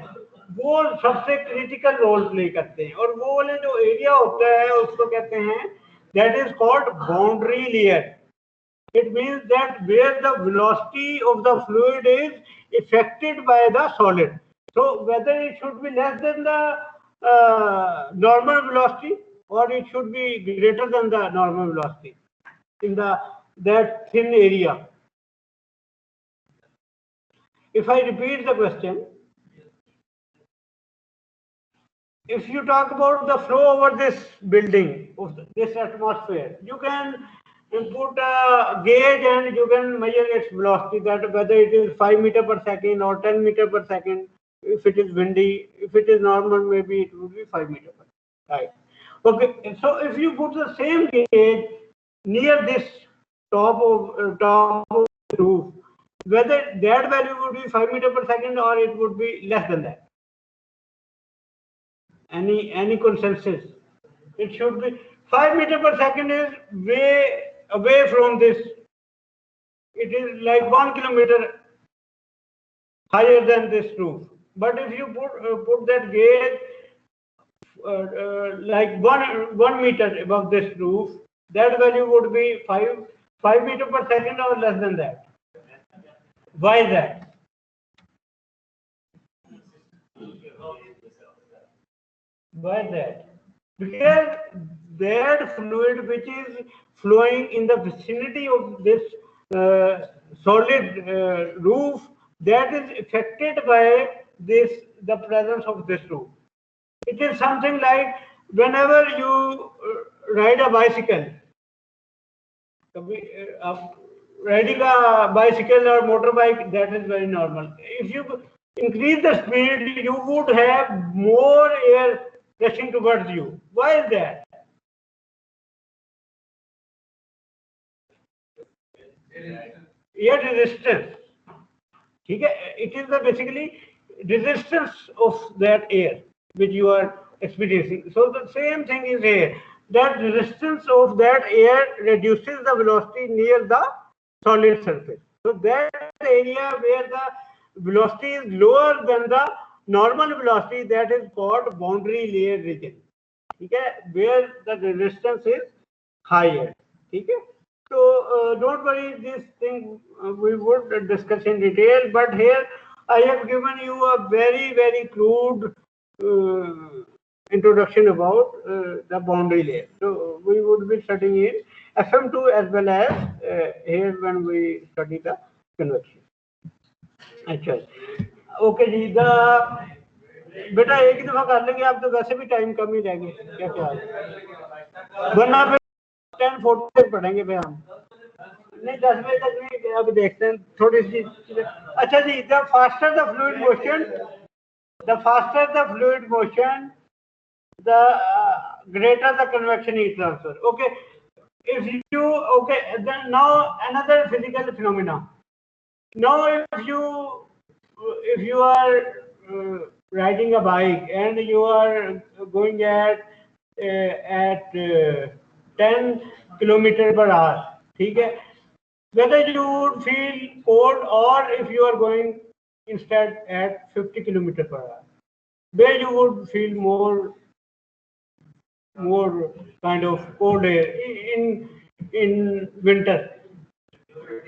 वो सबसे क्रिटिकल रोल प्ले करते हैं। और वो वाले जो एरिया होता है उसको कहते हैं, that is called boundary layer. It means that where the velocity of the fluid is affected by the solid. So whether it should be less than the normal velocity or it should be greater than the normal velocity in that thin area. If I repeat the question, if you talk about the flow over this building, of this atmosphere, you can put a gauge and you can measure its velocity, that whether it is 5 meter per second or 10 meter per second. If it is windy, if it is normal, maybe it would be 5 meter per second. Right. Okay. So if you put the same gauge near this top of the roof, whether that value would be 5 meter per second or it would be less than that. Any consensus? It should be 5 meter per second is way away from this. It is like 1 kilometer higher than this roof. But if you put that gauge like 1 meter above this roof, that value would be 5 meter per second or less than that. Why is that? Why that? Because that fluid which is flowing in the vicinity of this solid roof, that is affected by the presence of this roof. It is something like whenever you ride a bicycle, riding a bicycle or motorbike, that is very normal. If you increase the speed, you would have more air rushing towards you. Why is that? Air resistance. Okay? It is the basically resistance of that air which you are experiencing. So the same thing is here. That resistance of that air reduces the velocity near the solid surface. So that area where the velocity is lower than the normal velocity, that is called boundary layer region. Okay? Where the resistance is higher. Okay? So don't worry, this thing we would discuss in detail, but here I have given you a very, very crude introduction about the boundary layer. So we would be studying in FM2 as well as here when we study the convection. अच्छा, okay जी, बेटा एक ही दफा कर लेंगे, आप तो वैसे भी टाइम कम ही रहेंगे, क्या ख्याल है? वरना फिर 10:40 तक पढ़ेंगे फिर हम, नहीं 10 बजे तक नहीं, अभी देखते हैं थोड़ी सी। अच्छा जी, the faster the fluid motion, the greater the convection heat transfer. Okay, if you then now another physical phenomena. Now if you are riding a bike and you are going at 10 kilometer per hour, ठीक है, whether you would feel cold or if you are going instead at 50 kilometer per hour, where you would feel more kind of cold air in winter,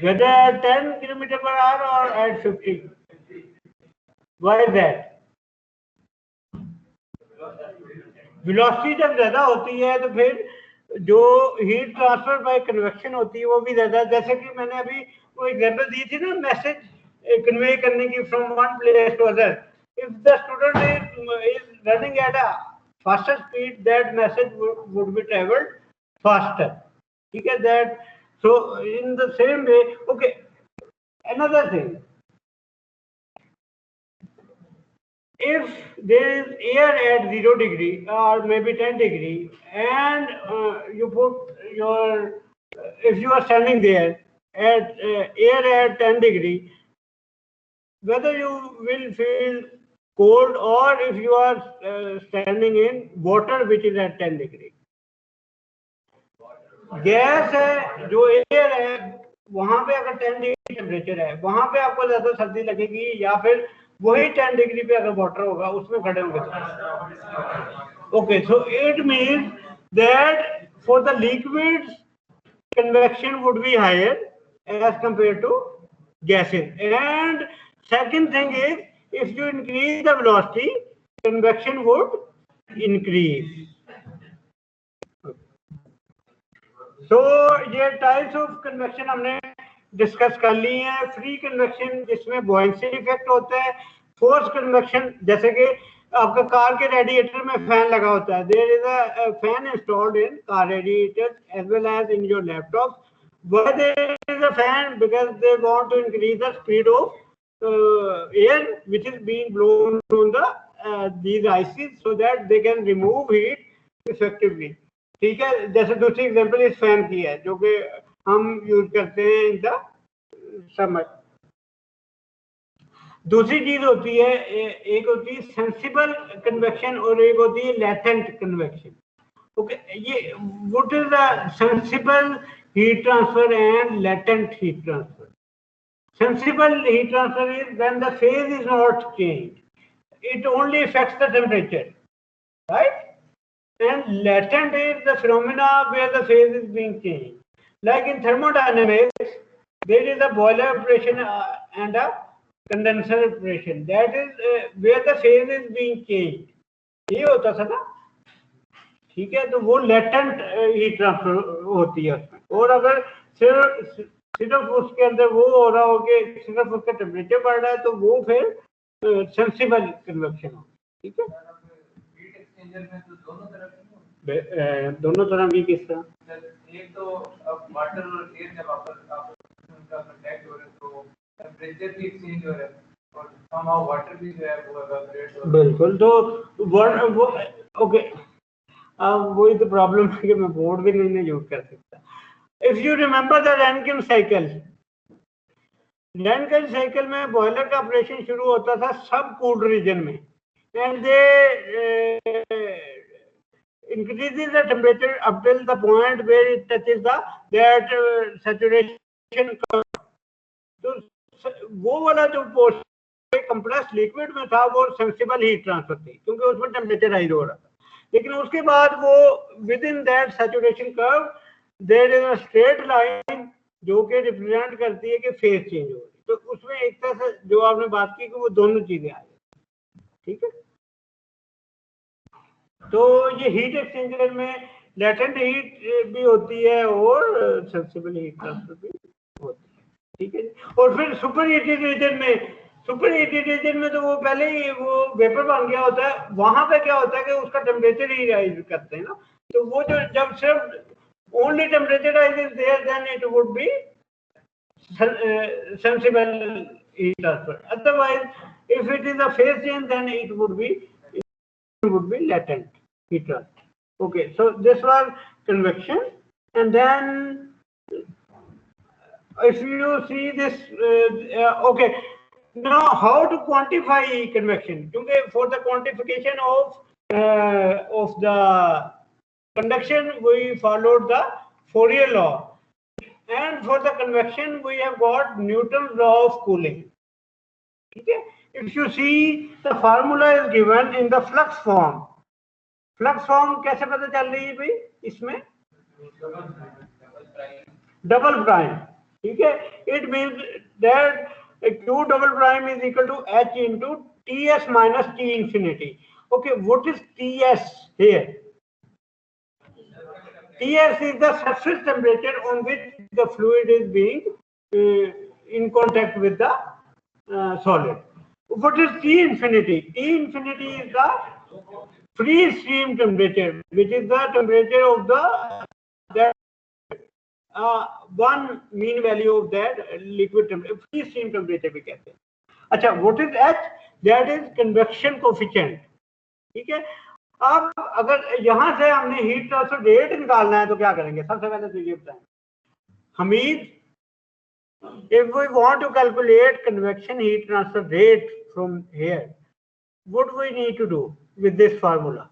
whether at 10 kilometer per hour or at 50. Why is that? Velocity जब ज्यादा होती है तो फिर जो heat transfer by convection होती है वो भी ज्यादा, जैसे कि मैंने अभी वो एग्जांपल दी थी ना, मैसेज कन्वे करने की from one place to other. If the student is running at a faster speed, that message would be traveled faster. ठीक है, that so in the same way. Okay, another thing, if there is air at 0 degree or maybe 10 degree and you put your if you are standing there at air at 10 degree, whether you will feel cold or if you are standing in water which is at 10 degree. Gas है जो air है वहां पे अगर 10 degree temperature है, वहां पे आपको ज्यादा सर्दी लगेगी, या फिर वही 10 डिग्री पे अगर वाटर होगा उसमें खड़े होंगे तो। Okay, so it means that for the liquids convection would be higher as compared to gases. And second thing is, if you increase the velocity, convection would increase. So ये types of convection हमने discuss कर ली है। Free convection जिसमें buoyancy effect होता है, force convection जैसे कि आपका कार के रेडिएटर में फैन लगा होता है, there is a fan installed in car radiator as well as in your laptop. Why there is a fan? Because they want to increase the speed of air which is being blown on the these ices so that they can remove heat effectively. ठीक है, जैसे दूसरी example इस fan की है जो कि हम यूज करते हैं इन द समर। दूसरी चीज होती है, एक होती है सेंसिबल कन्वेक्शन और एक होती है लेटेंट कन्वेक्शन। ओके, ये what is the sensible heat transfer and latent heat transfer? Sensible heat transfer is when the phase is not changed. It only affects the temperature, right? And latent is the phenomena where the phase is being changed. Like in thermodynamics, there is a boiler operation and a condenser operation. That is where the phase is being changed. ये होता था ना, ठीक है, तो वो latent heat transfer होती है उसमें। और अगर सिर्फ उसके अंदर वो हो रहा हो कि सिर्फ उसका टेम्परेचर बढ़ रहा है तो वो फिर सेंसिबल कन्वेक्शन हो। ठीक है, हीट एक्सचेंजर में तो दोनों तरह की किस तरह? एक तो अब वाटर और एयर जब आपस में कांटेक्ट हो रहे हैं तो टेम्परेचर भी एक्सचेंज हो रहा है और somehow वाटर भी जो है वो एवापोरेट हो रहा है। बिल्कुल, तो वो ओके, अब वही तो प्रॉब्लम है कि मैं बोर्ड भी नहीं यूज कर सकता। If you remember the Rankine cycle, Rankine cycle में बॉयलर का ऑपरेशन शुरू होता था सब कूल्ड रीजन में, and they increases the temperature up till the point where it touches that saturation curve. तो वो वाला जो पोर्शन कंप्रेस्ड लिक्विड में था वो सेंसिबल हीट ट्रांसफर थी क्योंकि उसमें टेम्परेचर राइज हो रहा था। लेकिन उसके बाद वो within that saturation curve there is a straight line जो कि रिप्रेजेंट करती है कि फेज चेंज हो रही। तो उसमें एक तरह से जो आपने बात की कि वो दोनों चीजें आ जाती। ठीक है, तो ये हीट एक्सचेंजर में लेटेंट हीट भी होती है और सेंसिबल हीट ट्रांसफर भी होती है। ठीक है, और फिर सुपर हीटेड रीजन में तो वो पहले ही वो वेपर बन गया होता है। वहां पे क्या होता है कि उसका टेम्परेचर ही राइज करते हैं ना, तो वो जो जब सिर्फ only temperature rise is there then it would be sensible heat transfer. Otherwise if it is a phase change then it would be latent heat transfer. Okay, so this was convection, and then if you see this, okay, now how to quantify convection? Because for the quantification of the conduction, we followed the Fourier law, and for the convection, we have got Newton's law of cooling. Okay, if you see the formula is given in the flux form. Flux form कैसे पता चल रही है भाई? इसमें double prime. ठीक है, it means that q double prime is equal to h into ts minus t infinity. Okay, what is ts here? ts is the surface temperature on which the fluid is being in contact with the solid. What is t infinity? T infinity is the free stream temperature, which is the temperature of that one mean value of that liquid temperature, free stream temperature भी कहते हैं। अच्छा, what is h? That is convection coefficient। ठीक है, अब अगर यहाँ से हमने हीट ट्रांसफर रेट निकालना है तो क्या करेंगे? सबसे पहले तो ये बताएं Hamid, if we want to calculate convection heat transfer rate from here, what we need to do with this formula?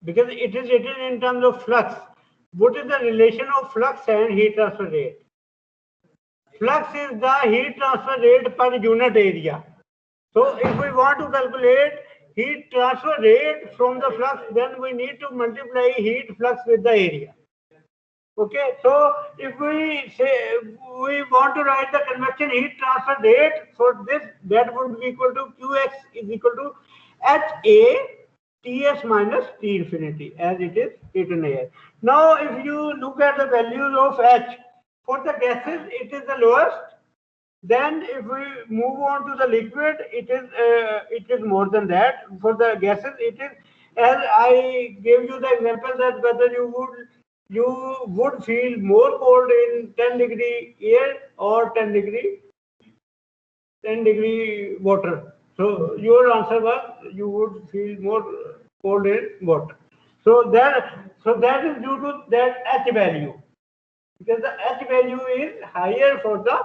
because it is written in terms of flux. What is the relation of flux and heat transfer rate? Flux is the heat transfer rate per unit area. So if we want to calculate heat transfer rate from the flux, then we need to multiply heat flux with the area. Okay, so if we say we want to write the convection heat transfer rate for this, that would be equal to Qx is equal to HA Ts minus T infinity, as it is written here. Now, if you look at the values of H, for the gases, it is the lowest. Then, if we move on to the liquid, it is more than that. For the gases, it is, as I gave you the example, that whether you would feel more cold in 10-degree air or 10-degree water. So your answer was you would feel more cold in water. So that is due to that H value, because the H value is higher for the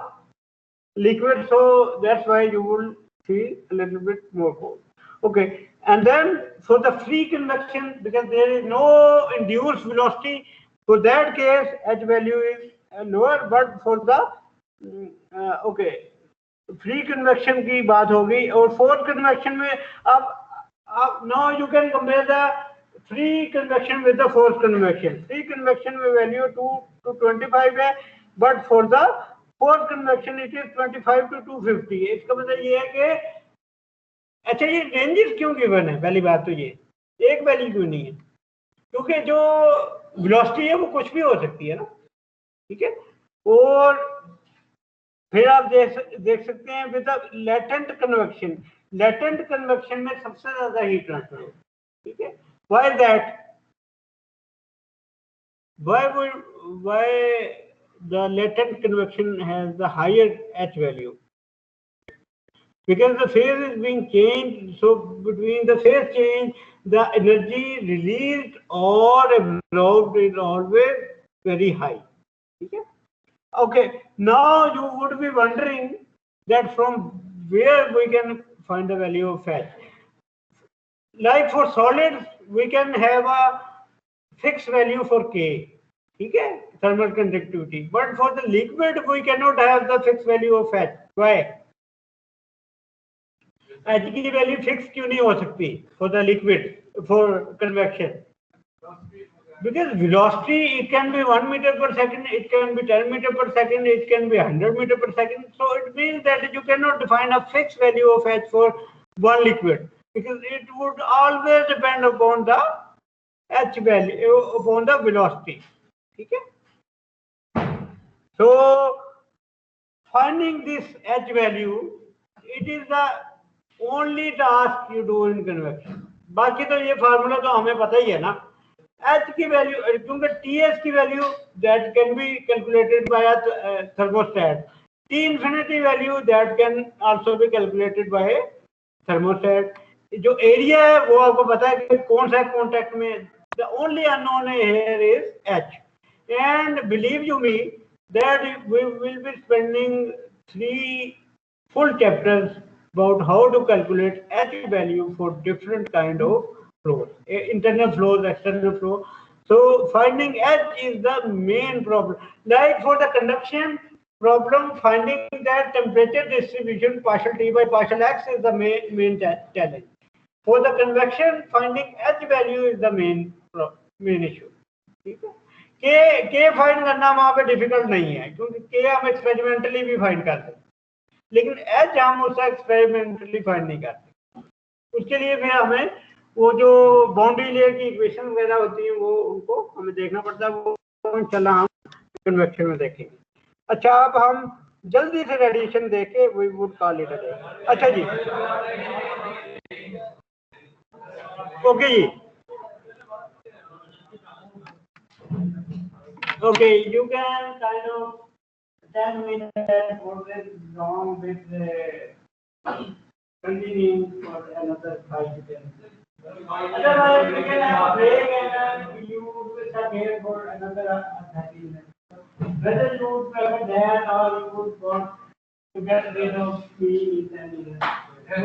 liquid, so that's why you will feel a little bit more cold. Okay, and then for the free convection, because there is no induced velocity, for that case H value is lower, but for the okay, free convection की बात होगी, और fourth convection में अब now you can compare the free convection with the fourth convection. Free convection में value 2 to 25 है, but for the fourth convection it is 25 to 250. इसका मतलब ये है कि अच्छा, ये रेंजेस क्यों गिवन है? पहली बात तो ये एक वैल्यू क्यों नहीं है, क्योंकि जो वेलोसिटी है वो कुछ भी हो सकती है ना, ठीक है. और फिर आप देख सकते हैं with latent convection. Latent convection में सबसे ज्यादा हीट ट्रांसफर हो, ठीक है. Why that? Why the latent convection has the higher H value? Because the phase is being changed, so between the phase change, the energy released or absorbed is always very high. Okay? Okay, now you would be wondering that from where we can find the value of H. Like for solids, we can have a fixed value for K, okay, thermal conductivity. But for the liquid, we cannot have the fixed value of H. Why? H की value fix क्यों नहीं हो सकती for the liquid, for convection? Because velocity, it can be 1 meter per second, it can be 10 meter per second, it can be 100 meter per second. So it means that you cannot define a fixed value of H for one liquid, because it would always depend upon the H value, upon the velocity. Okay? So finding this H value, it is the only task you do in convection. बाकी तो ये formula तो हमें पता ही है ना. H की value, क्योंकि Ts की value that can be calculated by a thermostat. T infinity value that can also be calculated by a thermostat. जो एरिया है वो आपको पता है कि कौन सा कॉन्टेक्ट में. The only unknown here is H. And believe you me that we will be spending 3 full chapters about how to calculate H value for different kind of flows, internal flows, external flow. So finding H is the main problem. Like for the conduction problem, finding that temperature distribution partial T by partial X is the main challenge. For the convection, finding H value is the main issue. ठीक है. K find करना वहां पे difficult नहीं है, क्योंकि K हम experimentally भी फाइंड कर सकते हैं, लेकिन H हम उसका एक्सपेरिमेंटली फाइंड नहीं करते. उसके लिए फिर हमें वो जो बाउंड्री लेयर की इक्वेशन वगैरह होती है वो उनको हमें देखना पड़ता है. वो इंशाल्लाह हम कन्वेक्शन में देखेंगे. अच्छा, अब हम जल्दी से रेडिएशन देके we would call it a day. अच्छा जी, ओके जी. Okay, you can kind of tell me that what is wrong with continuing for another 5 to 10 minutes. Otherwise, we can have a break and then you will start here for another 30 minutes. Whether you would prefer that or you would want to get rid of me in 10 minutes. Because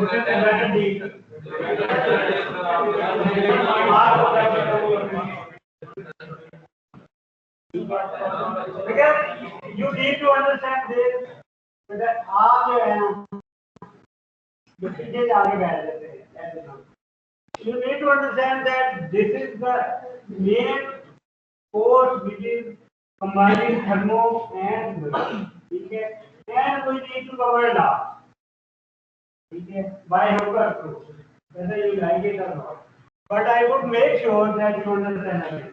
you need to understand this that आप जो है ना जो पीछे आगे बैठ जाते हैं ऐसे ना you need to understand that this is the main force which is combining thermo and fluid. ठीक है and we need to cover it up. ठीक है by Hooker proof whether you like it or not. But I would make sure that you understand it.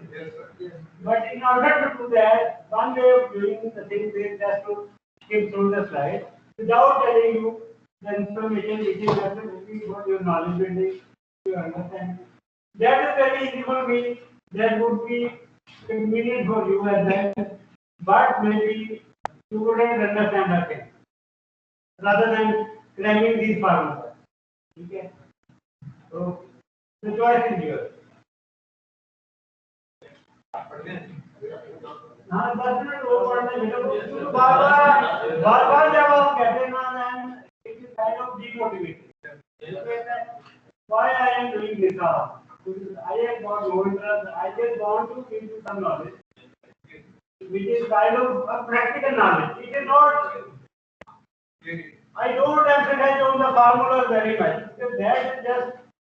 But in order to do that, one way of doing the thing is just to skip through the slide without telling you the information which is necessary for your knowledge building, to understand. That is very easy for me. That would be convenient for you as well. But maybe you wouldn't understand the thing rather than cramming these formulas. Okay? So the choice is yours. हाँ 10 minute वो पढ़ने मिलो बार-बार जब आप कहते हैं ना it is kind of demotivating. Why I am doing this now? I have got no interest. I just want to give you some knowledge, which is kind of a practical knowledge. It is not. I don't emphasize on the formulas very much because that is just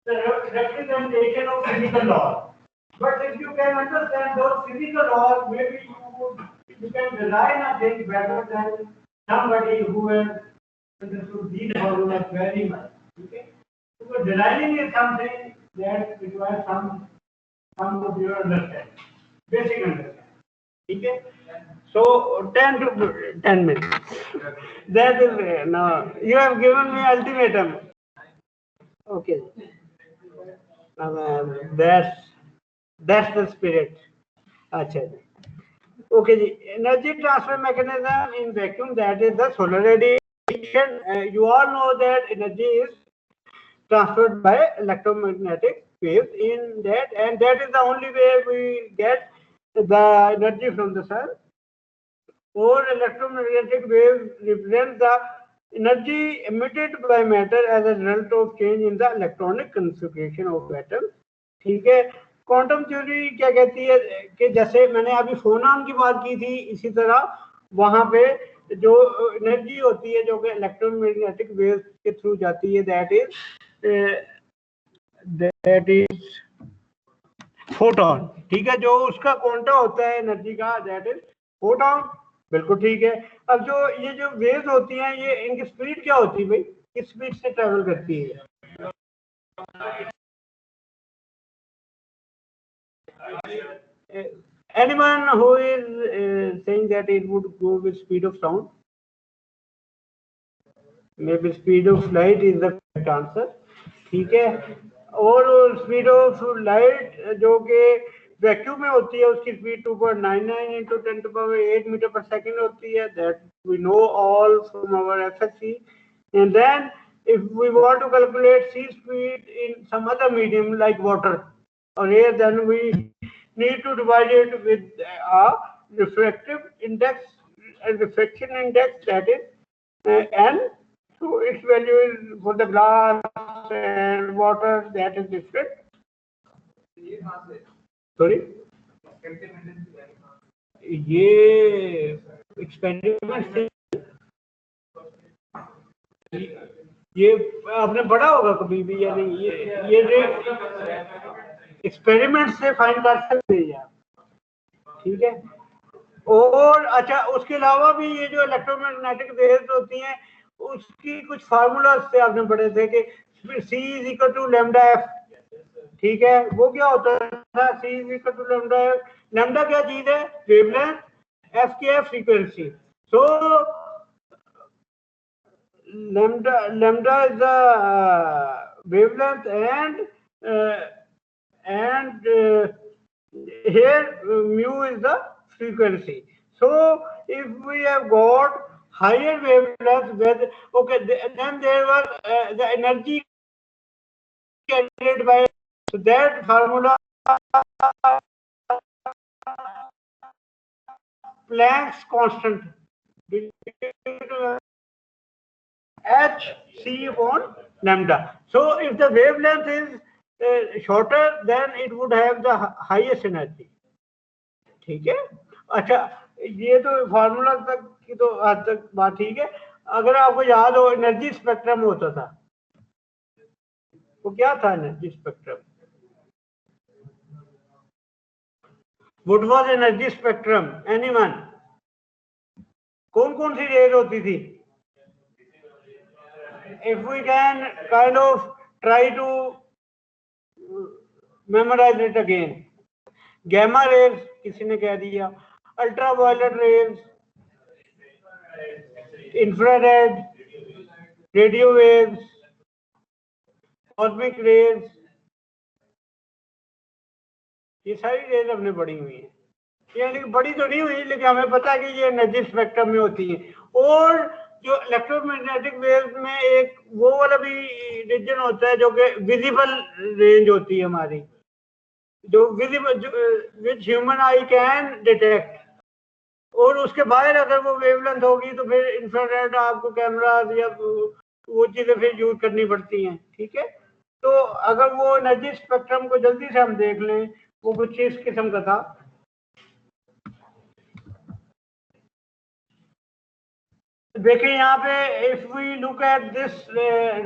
the representation of physical laws. But if you can understand those physical laws, maybe you can design a thing better than somebody who has understood these formulas very much. Okay? So designing is something that requires some of your understanding, basic understanding. Okay? So 10 minutes. That is now you have given me ultimatum. Okay. That's the spirit. अच्छा जी. Okay ji. Energy transfer mechanism in vacuum, that is the solar radiation. You all know that energy is transferred by electromagnetic waves in that, and that is the only way we get the energy from the sun. Or electromagnetic waves represent the energy emitted by matter as a result of change in the electronic configuration of atoms. ठीक है. Quantum theory क्या कहती है कि जैसे मैंने अभी फोनॉन की बात की थी, इसी तरह वहां पे जो एनर्जी होती है जो कि इलेक्ट्रोमैग्नेटिक वेव्स के थ्रू जाती है, दैट इज फोटोन. ठीक है. जो उसका क्वांटा होता है एनर्जी का, दैट इज फोटोन. बिल्कुल ठीक है. अब जो ये जो वेव्स होती हैं, ये इनकी स्पीड क्या होती है भाई? किस स्पीड से ट्रेवल करती है? Anyone who is saying that it would go with speed of sound? Maybe speed of light is the correct answer. ठीक है. और स्पीड ऑफ लाइट जो कि वैक्यूम में होती है, उसकी स्पीड 2.99 into 10⁸ मीटर पर सेकंड होती है. That we know all from our FSC. And then if we want to calculate c speed in some other medium like water or air, then we need to divide it with a refractive index and refraction index, that is n. So its value is for the glass and water, that is different. Sorry, ये experiment से ये आपने पढ़ा होगा कभी भी या नहीं? ये एक्सपेरिमेंट से फाइंड कर सकते हैं आप. ठीक है. और अच्छा, उसके अलावा भी ये जो इलेक्ट्रोमैग्नेटिक वेव्स होती हैं, उसकी कुछ फार्मूला से आपने पढ़े थे कि C = λf. ठीक है. वो क्या होता था? C = λf. लैम्डा क्या चीज है? वेवलेंथ. f की है frequency. So lambda is the wavelength, and here mu is the frequency. So if we have got higher wavelength, then there was the energy carried by, so that formula Planck's constant, hc upon lambda. So if the wavelength is shorter, then it would have the highest energy. ठीक है. अच्छा, ये तो formula तक की तो आज तक बात ठीक है. अगर आपको याद हो एनर्जी स्पेक्ट्रम होता था, वो क्या था energy spectrum? What was energy spectrum? Anyone? कौन कौन सी रेज होती थी? If we can kind of try to memorize it again. Gamma rays किसी ने कह दिया, ultraviolet rays, infrared, radio waves, cosmic rays, ये सारी रेज हमने पढ़ी हुई है. यानी बड़ी तो नहीं हुई, लेकिन हमें पता है कि ये एनर्जी स्पेक्ट्रम में होती है. और जो इलेक्ट्रोमैग्नेटिक वेव्स में एक वो वाला भी रीजन होता है जो कि विजिबल रेंज होती है हमारी, जो visible which human I can detect. और उसके बाहर अगर वो वेवलेंथ होगी तो फिर इंफ्रारेड आपको कैमरा या वो चीजें फिर यूज करनी पड़ती हैं. ठीक है. तो अगर वो एनर्जी स्पेक्ट्रम को जल्दी से हम देख लें, वो कुछ इस किस्म का था. देखिए यहाँ पे if we look at this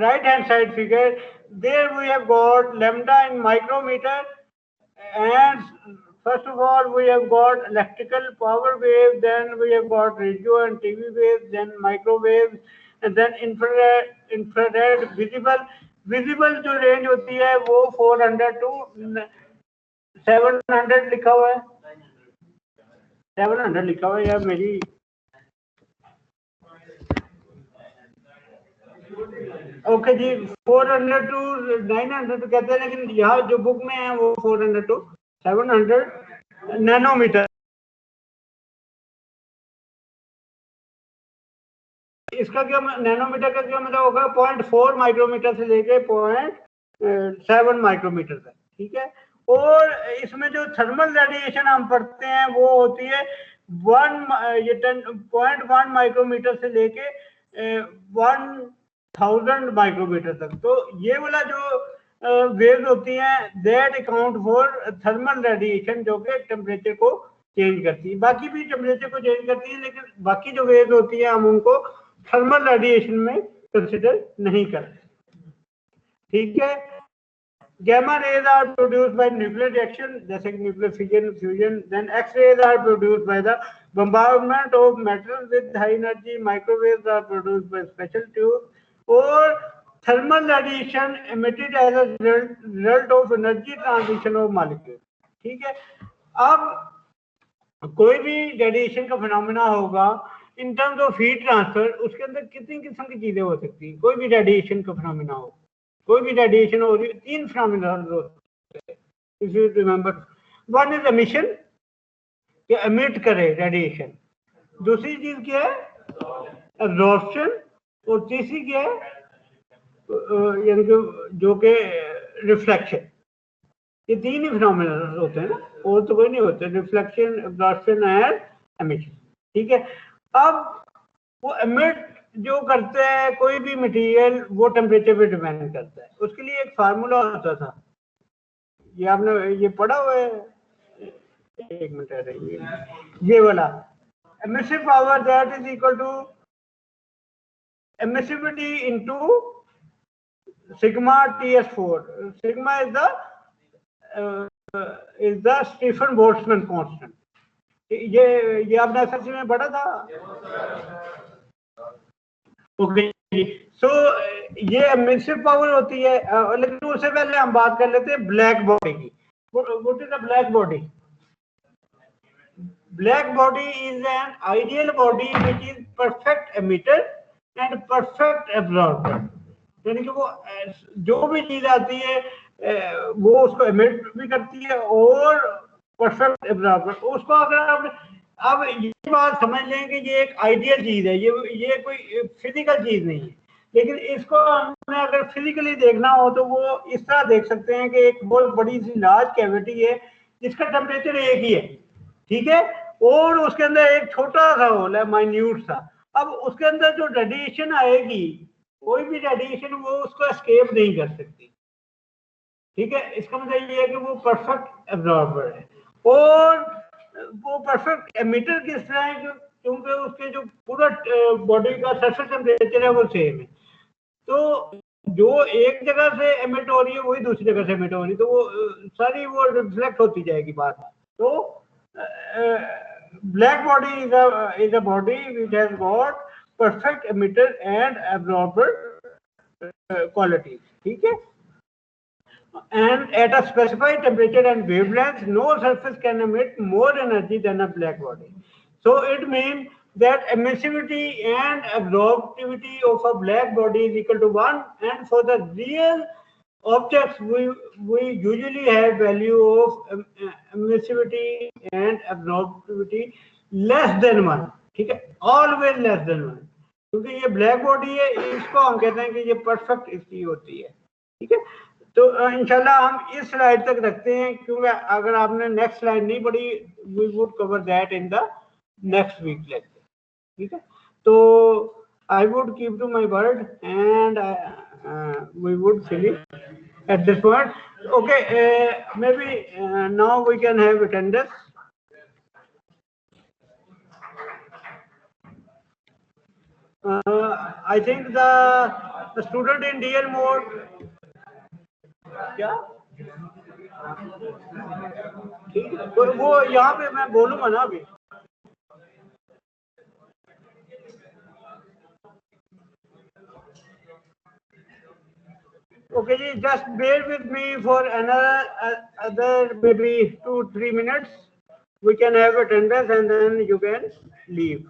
right hand side figure, there we have got lambda in micrometre, and first of all we have got electrical power wave, then we have got radio and TV waves, then microwaves, and then infrared visible जो range होती है वो 400 to 700 लिखा हुआ है. 700 लिखा हुआ है यार मेरी. ओके जी, 400 to 900 तो कहते हैं, लेकिन यहाँ जो बुक में है वो 400 to 700 नैनोमीटर. इसका क्या नैनोमीटर का क्या मतलब होगा? 0.4 माइक्रोमीटर से लेके 0.7 माइक्रोमीटर तक. ठीक है. और इसमें जो थर्मल रेडिएशन हम पढ़ते हैं वो होती है 0.1 माइक्रोमीटर से लेके 1000 माइक्रोमीटर तक. तो ये वाला जो वेव्स होती हैं that account for thermal radiation, जो कि टेम्परेचर को चेंज करती है. बाकी भी टेम्परेचर को चेंज करती है, लेकिन बाकी जो वेव्स होती हैं हम उनको थर्मल रेडिएशन में कंसिडर नहीं करते. ठीक है. Gamma rays are produced by nuclear reaction, जैसे कि nuclear fusion. Then X rays are produced by the bombardment of metals with high energy. Microwaves are produced by special tubes. और thermal radiation emitted as a result of energy transition of molecules. ठीक है. अब कोई भी radiation का phenomena होगा in terms of heat transfer, उसके अंदर कितनी किस्म की चीजें हो सकती हैं. कोई भी रेडिएशन का फिनोमेना हो, कोई भी रेडिएशन हो रही है, 3 फिनोमेना होते हैं. If you remember, one is emission, कि एमिट करे रेडिएशन. दूसरी चीज क्या है? एब्जॉर्प्शन. और तीसरी क्या है? यानी जो कि रिफ्लेक्शन. ये 3 ही फिनोमेना होते हैं ना, और तो कोई नहीं होते. Reflection, absorption and emission. ठीक है. अब वो एमिट जो करते हैं कोई भी मटेरियल, वो टेम्परेचर पे डिपेंड करता है. उसके लिए एक फार्मूला होता था, ये आपने ये पढ़ा हुआ है. एक मिनट रहिए, ये वाला emissive power that is equal to emissivity into sigma TS4. Sigma is the Stefan Boltzmann constant. ये आपने एसएससी में पढ़ा था. ओके. सो ये एमिसिव पावर होती है. लेकिन उससे पहले हम बात कर लेते हैं ब्लैक बॉडी की. What is the black body? Black body is an ideal body which is perfect emitter and perfect absorber. यानी कि वो जो भी चीज आती है वो उसको एमिट भी करती है और परफेक्ट एब्जॉर्बर. उसको अगर आप ये बात समझ लें कि ये एक आइडियल चीज है, ये कोई फिजिकल चीज नहीं है. लेकिन इसको हमने अगर फिजिकली देखना हो तो वो इस तरह देख सकते हैं कि एक बहुत बड़ी सी लार्ज कैविटी है जिसका टेम्परेचर एक ही है. ठीक है. और उसके अंदर एक छोटा सा होल है, माइन्यूट सा. अब उसके अंदर जो रेडिएशन आएगी कोई भी रेडिएशन वो उसको एस्केप नहीं कर सकती, ठीक है। इसका मतलब ये है कि वो परफेक्ट एब्जॉर्बर है। और वो परफेक्ट एमिटर किस तरह है, क्योंकि उसके जो पूरा बॉडी का सरफेस टेम्परेचर है वो सेम है, तो जो एक जगह से एमिट हो रही है वही दूसरी जगह से एमिट हो रही है, तो वो सारी वो रिफ्लेक्ट होती जाएगी बात। तो black body is a body which has got perfect emitter and absorber qualities, ठीक है। And at a specified temperature and wavelength, no surface can emit more energy than a black body. So it means that emissivity and absorptivity of a black body is equal to 1, and for the real objects we usually have value of emissivity and absorptivity less than 1, ठीक है, always less than 1, क्योंकि ये black body है, इसको हम कहते हैं कि ये परफेक्ट इसकी होती है, ठीक है। तो इंशाल्लाह हम इस स्लाइड तक रखते हैं, क्योंकि अगर आपने नेक्स्ट स्लाइड नहीं पढ़ी, we would cover that in the next week lecture, ठीक है। तो I would keep to my word and we would finish at this point. Okay, maybe now we can have attendance. I think the student in DL mode, क्या ठीक है, वो यहाँ पे मैं बोलूंगा ना अभी। Okay ji, just bear with me for another maybe 2-3 minutes. We can have attendance and then you can leave.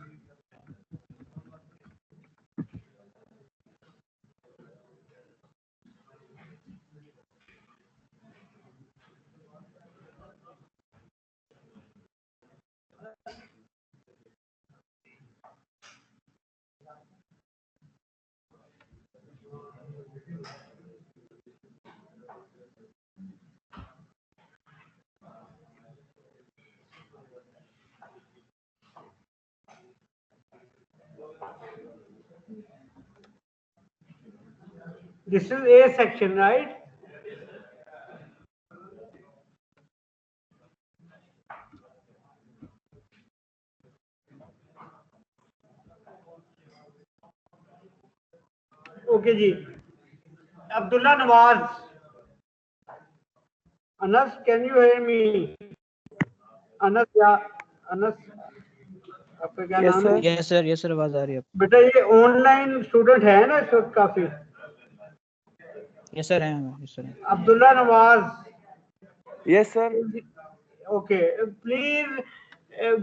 This is A section, right? Okay ji, Abdullah Nawaz. Anas, can you hear me? Anas, या अनस, आपका क्या नाम है? Yes sir आवाज आ रही है। बेटा ये ऑनलाइन स्टूडेंट है ना इस वक्त काफी? यस सर है। Abdullah Nawaz. Yes sir. Okay, please,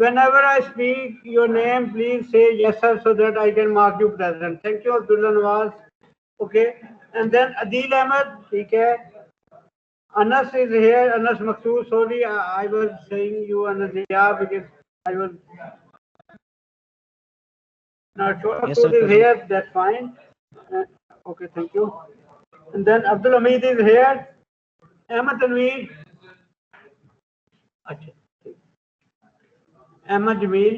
whenever I speak your name, please say yes sir so that I can mark you present. Thank you, Abdullah Nawaz. Okay, and then Adil Ahmed, ठीक है। Anas is here. Anas Maksood. Sorry, I was saying you Anas because I was not sure. Yes, sir. Is here. That's fine. Okay, thank you. And then Abdul Hamid is here. Ahmed Tanveer. अच्छा, Ahmed Jamil.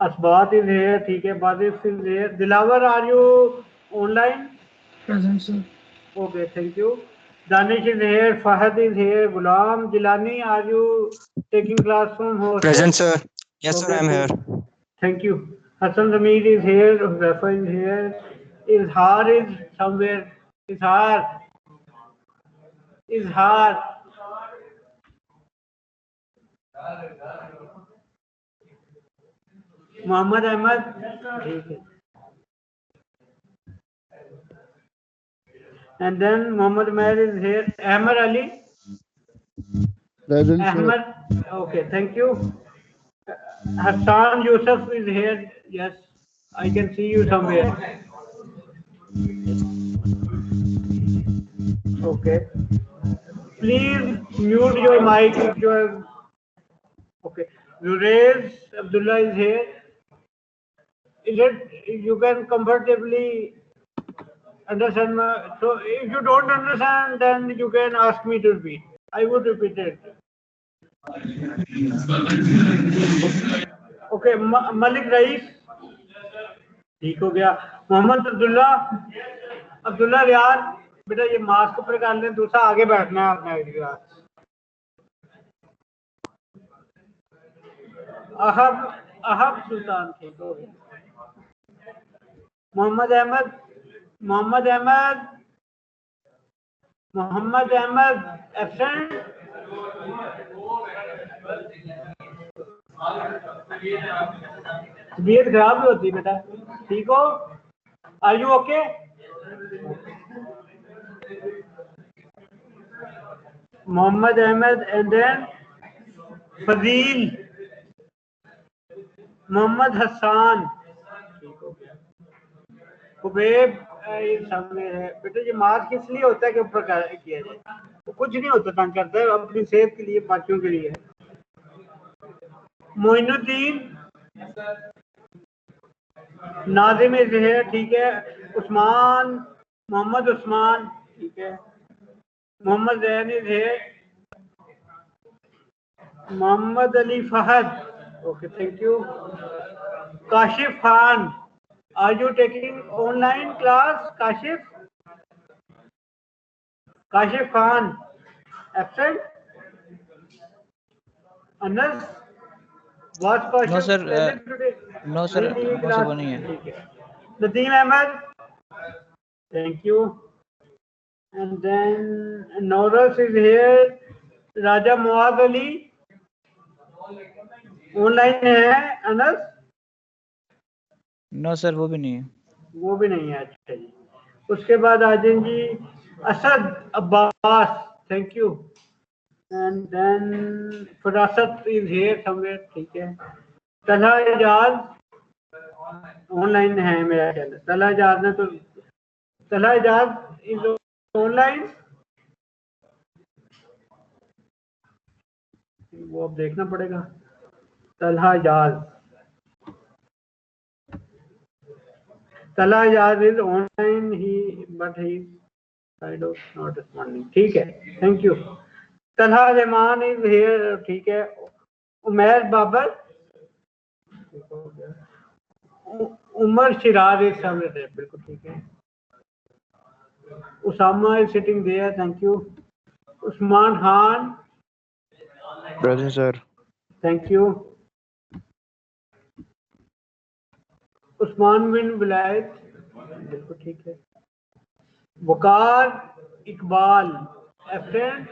Asbat is here. ठीक है. Badif is here. Dilawar, are you online? Present, sir. Okay, thank you. Danish is here. Fahad is here. Ghulam Jilani, are you taking class from hostel? Present, sir. Yes, Okay, sir, I am here. Thank you. Hassan Ramir is here. Rafa is here. Izhar is somewhere. Izhar. Muhammad Ahmed. ठीक है. And then Muhammad Meher is here. Ahmed Ali. Present, sir. Ahmed. Okay, thank you. Hassan Yusuf is here. Yes, I can see you somewhere. Okay. Please mute your mic if you are. Okay. Zurez Abdullah is here. Is it you can comfortably understand? So if you don't understand, then you can ask me to repeat. I would repeat it. Okay, Malik Rais ठीक हो गया। मोहम्मद अब्दुल्ला रियाज, बेटा ये mask ऊपर कर लें, दूसरा आगे बैठना है आपने अगली बार। अहब सुल्तान ठीक हो गया। मोहम्मद अहमद एब्सेंट। तबीयत खराब भी होती है बेटा, ठीक हो? Are you okay? Mohammad Ahmed and then Fazil, Mohammad Hasan ठीक हो गया। कुबेब ये सामने है बेटा। ये मार्क इसलिए होता है कि ऊपर किया जाए, तो कुछ नहीं होता, तंग करता है, अपनी सेहत के लिए, बाकियों के लिए। मोइनुद्दीन नाजिम है ठीक है। उस्मान, मोहम्मद उस्मान ठीक है। मोहम्मद जैन है। Mohammad Ali Fahad okay thank you. Kashif Khan, are you taking online class? Kashif Khan absent. Anas was no Kashif sir, present today? No sir, नहीं, नो सर, वो नहीं है। ठीक है। Nadeem Ahmed thank you. And then Nauras is here. Raja Muaz Ali online है। अनस नो सर, वो भी नहीं है। वो भी नहीं है, अच्छा जी। उसके बाद Azin ji Asad Abbas thank you. And then Farasat is here somewhere ठीक है। तलहा एजाज ऑनलाइन है मेरा ख्याल। तलहा एजाज ने तो, तलहा एजाज इज ऑनलाइन, वो अब देखना पड़ेगा। तलहा एजाज इज ऑनलाइन ही, but he kind of not responding ठीक है thank you. Talha Rehman is here ठीक है। उमैर बाबर ठीक हो गया। उमर शिराज इज समवेयर बिल्कुल ठीक है। Usama is sitting there thank you. Usman Khan Present, sir. Thank you. Usman bin Vilayat बिल्कुल ठीक है। Waqar Iqbal absent.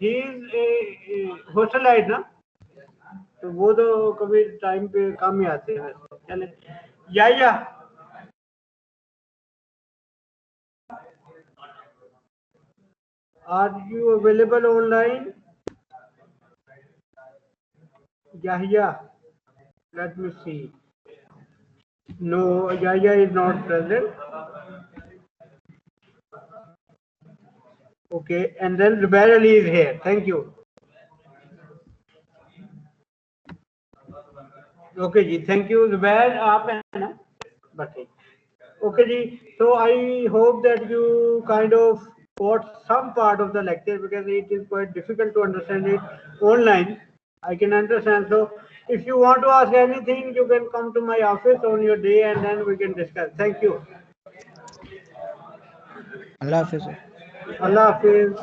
He is a hostelite ना, तो वो तो कभी टाइम पे कम ही आते हैं वैसे। चले या are you available online? Yahya, let me see. No, Yahya is not present. Okay, and then Zubair Ali is here. Thank you. Okay जी, thank you Zubair, आप हैं ना? बस ठीक। Okay ji, so I hope that you kind of got some part of the lecture because it is quite difficult to understand it online. I can understand. So if you want to ask anything, you can come to my office on your day and then we can discuss. Thank you. अल्लाह हाफिज़ sir. Allah Hafiz.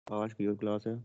आज की class है।